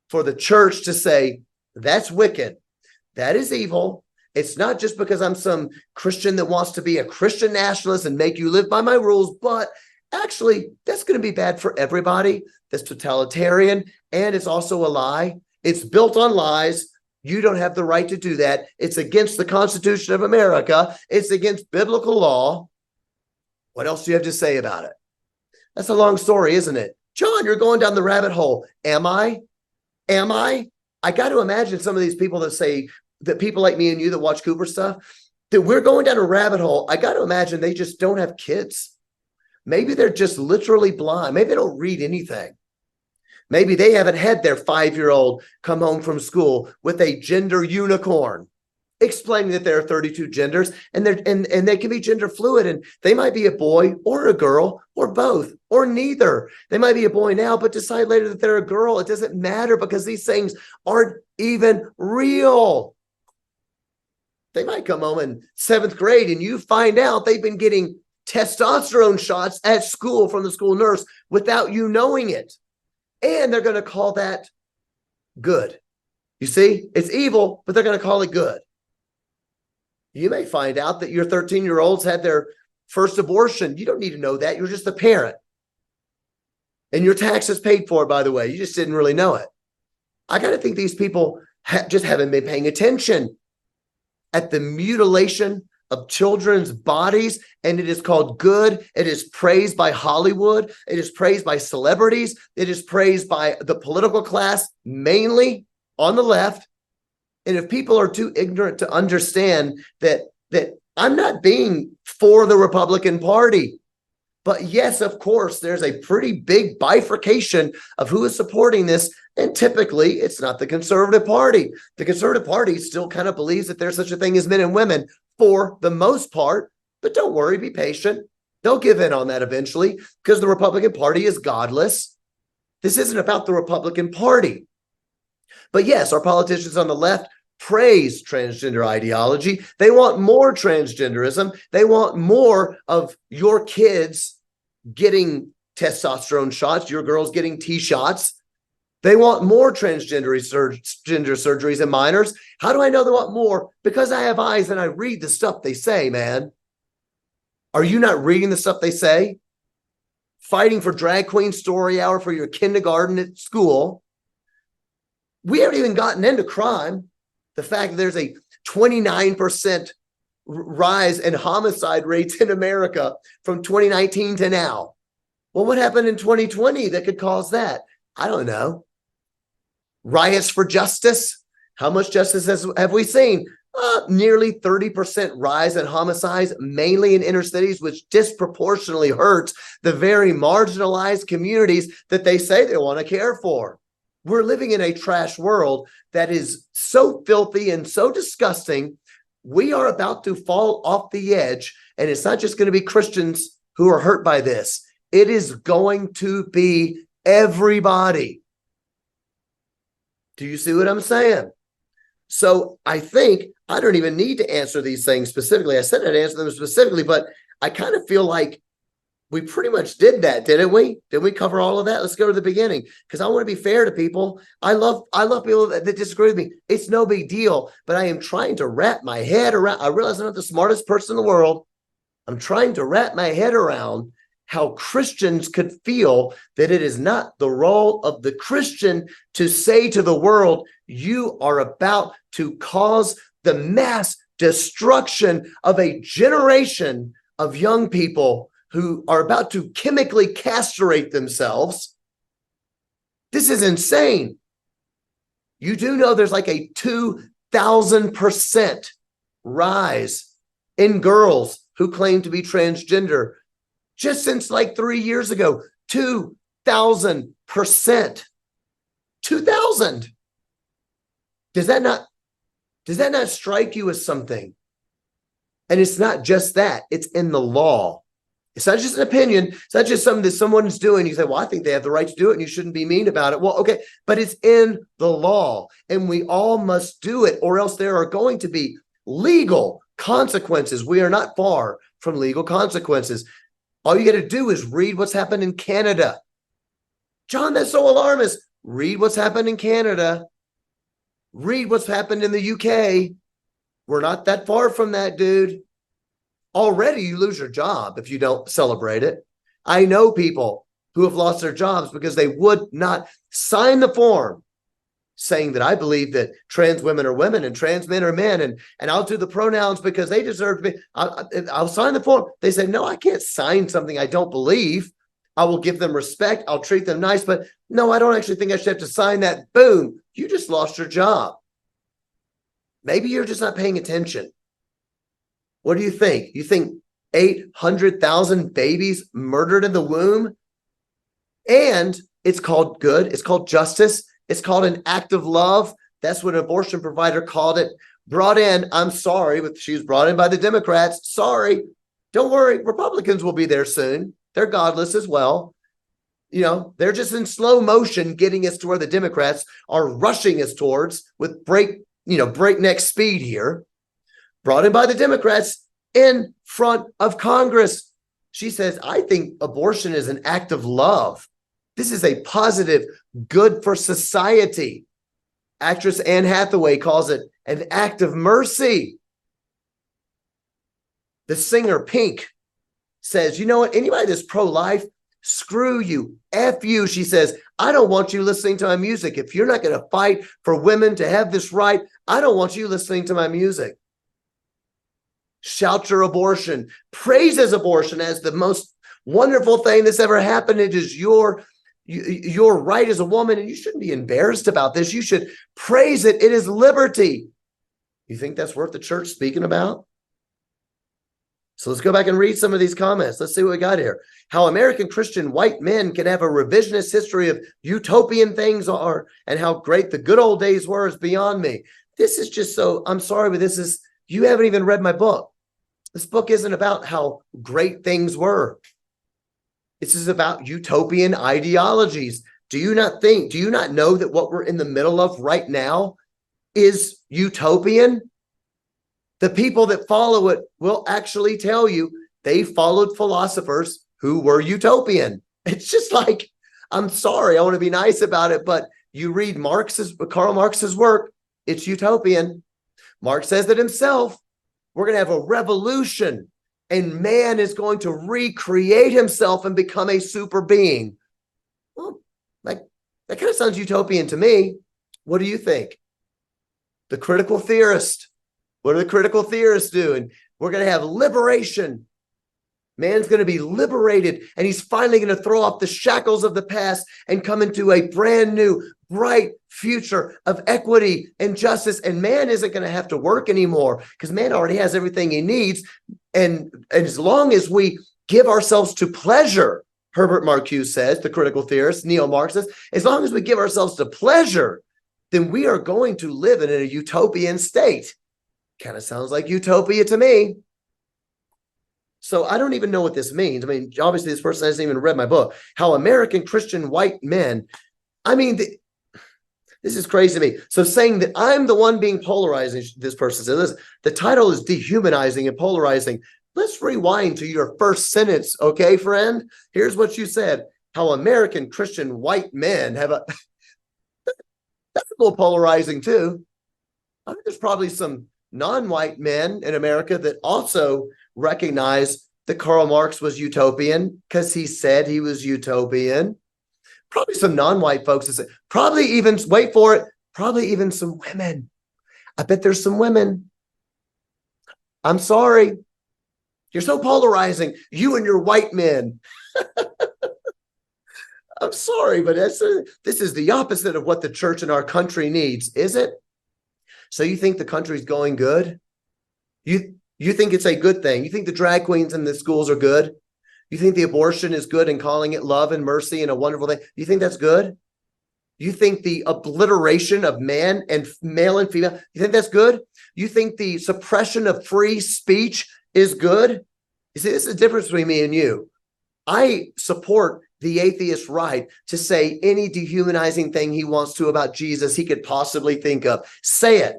for the church to say, that's wicked, that is evil? It's not just because I'm some Christian that wants to be a Christian nationalist and make you live by my rules, but actually, that's going to be bad for everybody. That's totalitarian, and it's also a lie. It's built on lies. You don't have the right to do that. It's against the Constitution of America. It's against biblical law. What else do you have to say about it? That's a long story, isn't it? John, you're going down the rabbit hole. Am I? I got to imagine some of these people that say, that people like me and you that watch Cooper stuff, that we're going down a rabbit hole. I got to imagine they just don't have kids. Maybe they're just literally blind. Maybe they don't read anything. Maybe they haven't had their 5-year-old come home from school with a gender unicorn, explaining that there are 32 genders and they can be gender fluid, and they might be a boy or a girl or both or neither. They might be a boy now, but decide later that they're a girl. It doesn't matter because these things aren't even real. They might come home in 7th grade and you find out they've been getting testosterone shots at school from the school nurse without you knowing it. And they're going to call that good. You see, it's evil, but they're going to call it good. You may find out that your 13-year-olds had their first abortion. You don't need to know that. You're just the parent. And your taxes paid for it, by the way. You just didn't really know it. I got to think these people just haven't been paying attention at the mutilation of children's bodies, and it is called good. It is praised by Hollywood. It is praised by celebrities. It is praised by the political class, mainly on the left. And if people are too ignorant to understand that I'm not being for the Republican Party, but yes, of course, there's a pretty big bifurcation of who is supporting this. And typically, it's not the Conservative Party. The Conservative Party still kind of believes that there's such a thing as men and women for the most part. But don't worry, be patient. They'll give in on that eventually because the Republican Party is godless. This isn't about the Republican Party. But yes, our politicians on the left praise transgender ideology. They want more transgenderism. They want more of your kids getting testosterone shots, your girls getting T-shots. They want more gender surgeries in minors. How do I know they want more? Because I have eyes and I read the stuff they say, man. Are you not reading the stuff they say? Fighting for drag queen story hour for your kindergarten at school. We haven't even gotten into crime. The fact that there's a 29% rise in homicide rates in America from 2019 to now. Well, what happened in 2020 that could cause that? I don't know. Riots for justice. How much justice have we seen? Nearly 30% rise in homicides, mainly in inner cities, which disproportionately hurts the very marginalized communities that they say they want to care for. We're living in a trash world that is so filthy and so disgusting. We are about to fall off the edge, and it's not just going to be Christians who are hurt by this. It is going to be everybody. Do you see what I'm saying? So I think I don't even need to answer these things specifically. I said I'd answer them specifically, but I kind of feel like we pretty much did that, didn't we? Did we cover all of that? Let's go to the beginning, because I want to be fair to people. I love people that disagree with me. It's no big deal, but I am trying to wrap my head around. I realize I'm not the smartest person in the world. I'm trying to wrap my head around how Christians could feel that it is not the role of the Christian to say to the world, you are about to cause the mass destruction of a generation of young people who are about to chemically castrate themselves. This is insane. You do know there's like a 2,000% rise in girls who claim to be transgender. Just since like 3 years ago, 2,000%. 2,000. Does that not strike you as something? And it's not just that, it's in the law. It's not just an opinion. It's not just something that someone's doing. You say, well, I think they have the right to do it and you shouldn't be mean about it. Well, okay, but it's in the law and we all must do it, or else there are going to be legal consequences. We are not far from legal consequences. All you got to do is read what's happened in Canada. John, that's so alarmist. Read what's happened in Canada. Read what's happened in the UK. We're not that far from that, dude. Already you lose your job if you don't celebrate it. I know people who have lost their jobs because they would not sign the form saying that I believe that trans women are women and trans men are men, and I'll do the pronouns because they deserve to be. I'll sign the form. They say, no, I can't sign something I don't believe. I will give them respect. I'll treat them nice, but no, I don't actually think I should have to sign that. Boom, you just lost your job. Maybe you're just not paying attention. What do you think? You think 800,000 babies murdered in the womb? And it's called good. It's called justice. It's called an act of love. That's what an abortion provider called it. Brought in, I'm sorry, but she was brought in by the Democrats. Sorry. Don't worry. Republicans will be there soon. They're godless as well. You know, they're just in slow motion getting us to where the Democrats are rushing us towards with breakneck speed here. Brought in by the Democrats in front of Congress. She says, I think abortion is an act of love. This is a positive, good for society. Actress Anne Hathaway calls it an act of mercy. The singer Pink says, you know what? Anybody that's pro-life, screw you. F you, she says. I don't want you listening to my music. If you're not going to fight for women to have this right, I don't want you listening to my music. Shout your abortion, praises abortion as the most wonderful thing that's ever happened. It is your right as a woman, and you shouldn't be embarrassed about this. You should praise it. It is liberty. You think that's worth the church speaking about? So let's go back and read some of these comments. Let's see what we got here. How American Christian white men can have a revisionist history of utopian things are, and how great the good old days were is beyond me. This is just so, I'm sorry, but you haven't even read my book. This book isn't about how great things were. This is about utopian ideologies. Do you not know that what we're in the middle of right now is utopian? The people that follow it will actually tell you they followed philosophers who were utopian. It's just like, I'm sorry, I want to be nice about it, but You read Karl Marx's work, it's utopian. Marx says it himself. We're going to have a revolution and man is going to recreate himself and become a super being. Well, like that kind of sounds utopian to me. What do you think? The critical theorist. What do the critical theorists do? And we're going to have liberation. Man's going to be liberated and he's finally going to throw off the shackles of the past and come into a brand new, bright future of equity and justice. And man isn't going to have to work anymore because man already has everything he needs. And as long as we give ourselves to pleasure, Herbert Marcuse says, the critical theorist, neo-Marxist, as long as we give ourselves to pleasure, then we are going to live in a utopian state. Kind of sounds like utopia to me. So I don't even know what this means. I mean, obviously this person hasn't even read my book, How American Christian White Men. I mean, this is crazy to me. So saying that I'm the one being polarizing, this person says, listen, the title is dehumanizing and polarizing. Let's rewind to your first sentence, okay, friend? Here's what you said. How American Christian white men have a... That's a little polarizing too. I think there's probably some non-white men in America that also recognize that Karl Marx was utopian because he said he was utopian. Probably some non-white folks that say, probably even, wait for it, probably even some women. I bet there's some women. I'm sorry. You're so polarizing. You and your white men. I'm sorry, but this is the opposite of what the church in our country needs, is it? So you think the country's going good? You think it's a good thing? You think the drag queens in the schools are good? You think the abortion is good and calling it love and mercy and a wonderful thing? You think that's good? You think the obliteration of man and male and female, you think that's good? You think the suppression of free speech is good? You see, this is the difference between me and you. I support the atheist right to say any dehumanizing thing he wants to about Jesus he could possibly think of. Say it.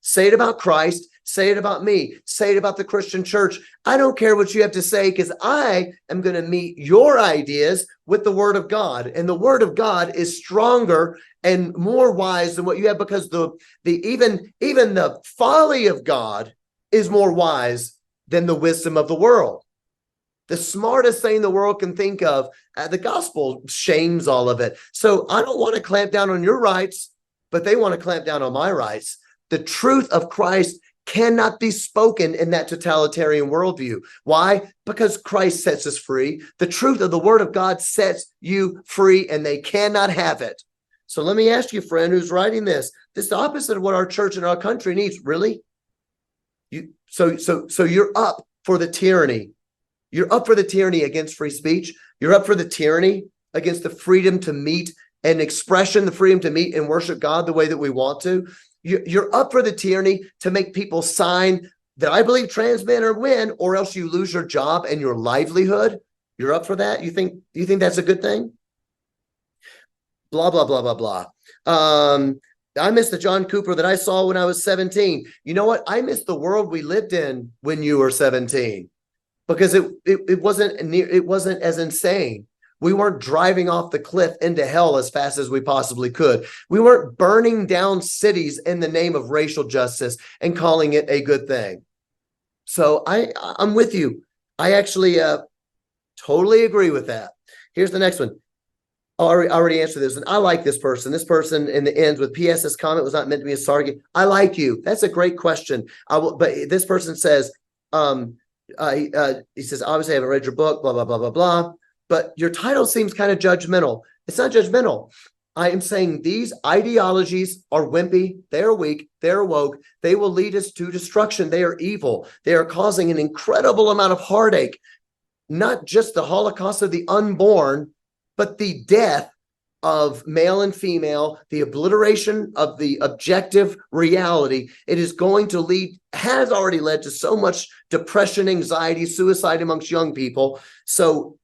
Say it about Christ. Say it about me. Say it about the Christian church. I don't care what you have to say because I am going to meet your ideas with the word of God. And the word of God is stronger and more wise than what you have because even the folly of God is more wise than the wisdom of the world. The smartest thing the world can think of, the gospel shames all of it. So I don't want to clamp down on your rights, but they want to clamp down on my rights. The truth of Christ cannot be spoken in that totalitarian worldview. Why? Because Christ sets us free. The truth of the word of God sets you free and they cannot have it. So let me ask you, friend, who's writing this. This is the opposite of what our church and our country needs. Really? So you're up for the tyranny. You're up for the tyranny against free speech. You're up for the tyranny against the freedom to meet and expression, the freedom to meet and worship God the way that we want to. You're up for the tyranny to make people sign that I believe trans men are win, or else you lose your job and your livelihood. You're up for that? You think that's a good thing? Blah, blah, blah, blah, blah. I miss the John Cooper that I saw when I was 17. You know what? I miss the world we lived in when you were 17 because it wasn't as insane. We weren't driving off the cliff into hell as fast as we possibly could. We weren't burning down cities in the name of racial justice and calling it a good thing. So I'm with you. I actually totally agree with that. Here's the next one. I already answered this, and I like this person. This person in the ends with P.S. This comment was not meant to be a sarcasm. I like you. That's a great question. But this person says, he says, obviously I haven't read your book, blah, blah, blah, blah, blah. But your title seems kind of judgmental. It's not judgmental. I am saying these ideologies are wimpy. They are weak. They're woke. They will lead us to destruction. They are evil. They are causing an incredible amount of heartache, not just the Holocaust of the unborn, but the death of male and female, the obliteration of the objective reality. It is going to has already led to so much depression, anxiety, suicide amongst young people. So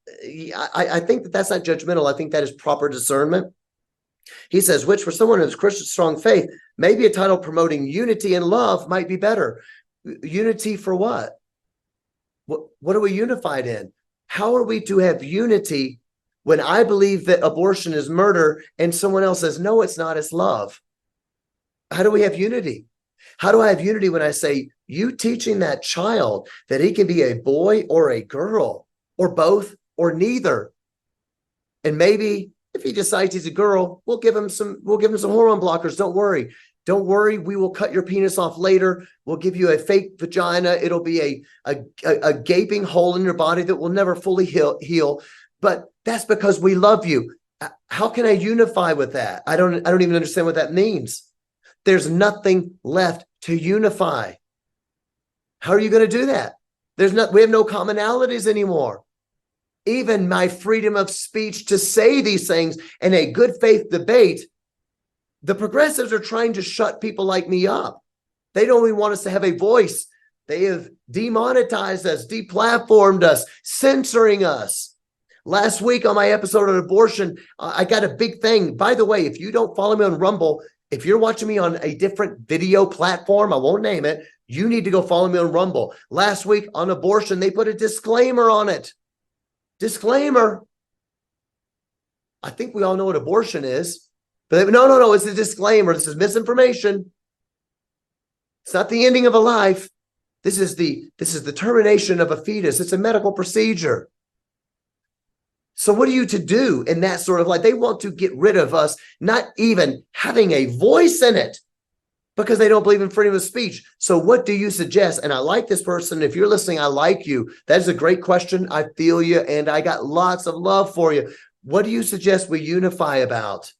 I think that that's not judgmental. I think that is proper discernment. He says, which for someone who has Christian strong faith, maybe a title promoting unity and love might be better. Unity for what? What are we unified in? How are we to have unity When I believe that abortion is murder and someone else says, no, it's not, it's love. How do we have unity? How do I have unity when I say, you teaching that child that he can be a boy or a girl or both or neither? And maybe if he decides he's a girl, we'll give him some hormone blockers. Don't worry. Don't worry. We will cut your penis off later. We'll give you a fake vagina. It'll be a gaping hole in your body that will never fully heal. But that's because we love you. How can I unify with that? I don't even understand what that means. There's nothing left to unify. How are you going to do that? We have no commonalities anymore. Even my freedom of speech to say these things in a good faith debate, the progressives are trying to shut people like me up. They don't even want us to have a voice. They have demonetized us, deplatformed us, censoring us. Last week on my episode on abortion, I got a big thing. By the way, if you don't follow me on Rumble, if you're watching me on a different video platform, I won't name it, you need to go follow me on Rumble. Last week on abortion, they put a disclaimer on it. Disclaimer. I think we all know what abortion is. But no, it's a disclaimer. This is misinformation. It's not the ending of a life. This is the termination of a fetus. It's a medical procedure. So what are you to do in that sort of life? They want to get rid of us, not even having a voice in it, because they don't believe in freedom of speech. So what do you suggest? And I like this person. If you're listening, I like you. That is a great question. I feel you, and I got lots of love for you. What do you suggest we unify about?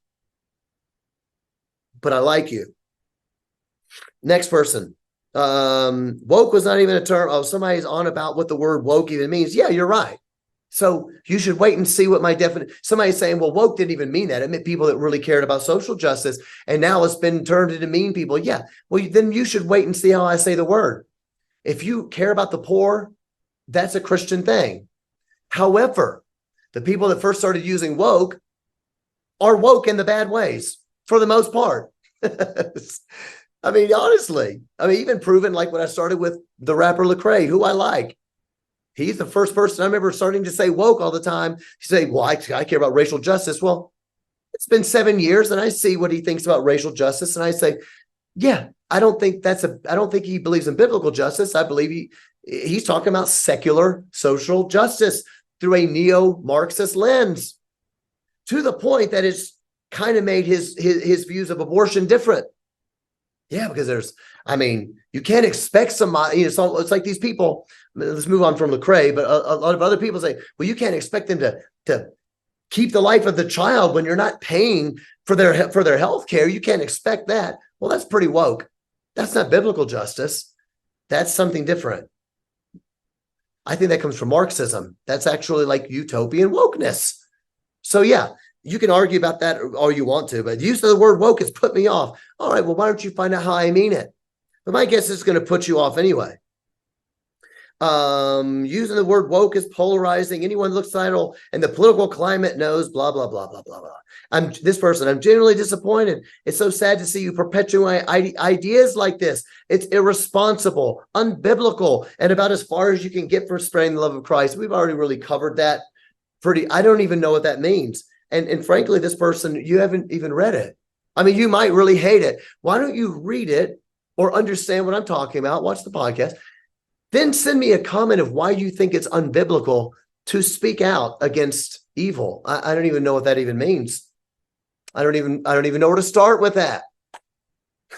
But I like you. Next person. Woke was not even a term. Oh, somebody's on about what the word woke even means. Yeah, you're right. So you should wait and see what my definition. Somebody's saying, well, woke didn't even mean that. It meant people that really cared about social justice. And now it's been turned into mean people. Yeah. Well, then you should wait and see how I say the word. If you care about the poor, that's a Christian thing. However, the people that first started using woke are woke in the bad ways for the most part. I mean, honestly, even proven, like when I started with the rapper Lecrae, who I like. He's the first person I remember starting to say woke all the time. You say, well, I care about racial justice. Well, it's been 7 years and I see what he thinks about racial justice. And I say, yeah, I don't think he believes in biblical justice. I believe he's talking about secular social justice through a neo-Marxist lens, to the point that it's kind of made his views of abortion different. Yeah, because you can't expect somebody, it's like these people, let's move on from Lecrae, but a lot of other people say, well, you can't expect them to keep the life of the child when you're not paying for their health care. You can't expect that. Well, that's pretty woke. That's not biblical justice. That's something different. I think that comes from Marxism. That's actually like utopian wokeness. So yeah, you can argue about that all you want to, but the use of the word woke has put me off. All right, well, why don't you find out how I mean it? But my guess is going to put you off anyway. Using the word woke is polarizing. Anyone looks idle, and the political climate knows blah, blah, blah, blah, blah, blah. I'm genuinely disappointed. It's so sad to see you perpetuate ideas like this. It's irresponsible, unbiblical, and about as far as you can get for spreading the love of Christ. We've already really covered that I don't even know what that means. And frankly, this person, you haven't even read it. I mean, you might really hate it. Why don't you read it or understand what I'm talking about? Watch the podcast. Then send me a comment of why you think it's unbiblical to speak out against evil. I don't even know what that even means. I don't even know where to start with that.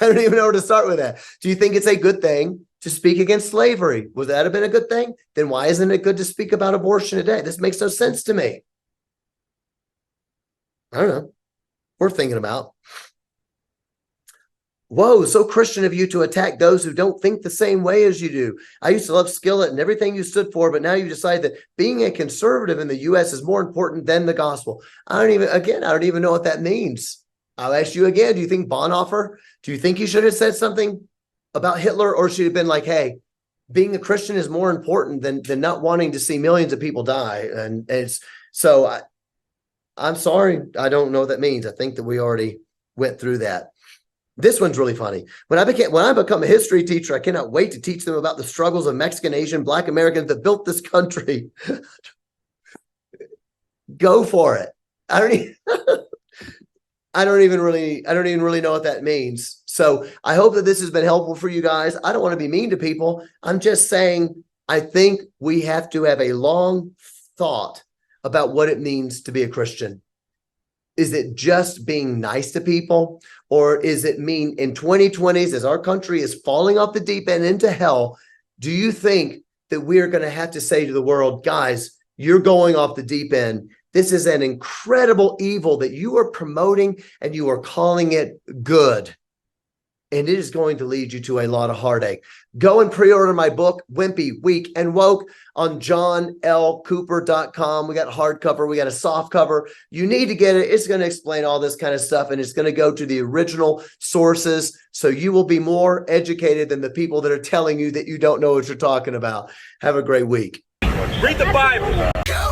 I don't even know where to start with that. Do you think it's a good thing to speak against slavery? Would that have been a good thing? Then why isn't it good to speak about abortion today? This makes no sense to me. I don't know. Worth thinking about. Whoa, so Christian of you to attack those who don't think the same way as you do. I used to love Skillet and everything you stood for, but now you decide that being a conservative in the U.S. is more important than the gospel. I don't even know what that means. I'll ask you again. Do you think Bonhoeffer, do you think he should have said something about Hitler, or should he have been like, hey, being a Christian is more important than not wanting to see millions of people die? And it's so I'm sorry. I don't know what that means. I think that we already went through that. This one's really funny. When I become a history teacher, I cannot wait to teach them about the struggles of Mexican, Asian, Black Americans that built this country. go for it. I don't even, I don't even really know what that means. So I hope that this has been helpful for you guys. I don't want to be mean to people. I'm just saying, I think we have to have a long thought about what it means to be a Christian. Is it just being nice to people? Or is it mean in 2020s, as our country is falling off the deep end into hell, do you think that we are going to have to say to the world, guys, you're going off the deep end. This is an incredible evil that you are promoting and you are calling it good. And it is going to lead you to a lot of heartache. Go and pre-order my book, Wimpy, Weak, and Woke, on johnlcooper.com. We got hardcover. We got a soft cover. You need to get it. It's going to explain all this kind of stuff, and it's going to go to the original sources, so you will be more educated than the people that are telling you that you don't know what you're talking about. Have a great week. Read the Bible. Go,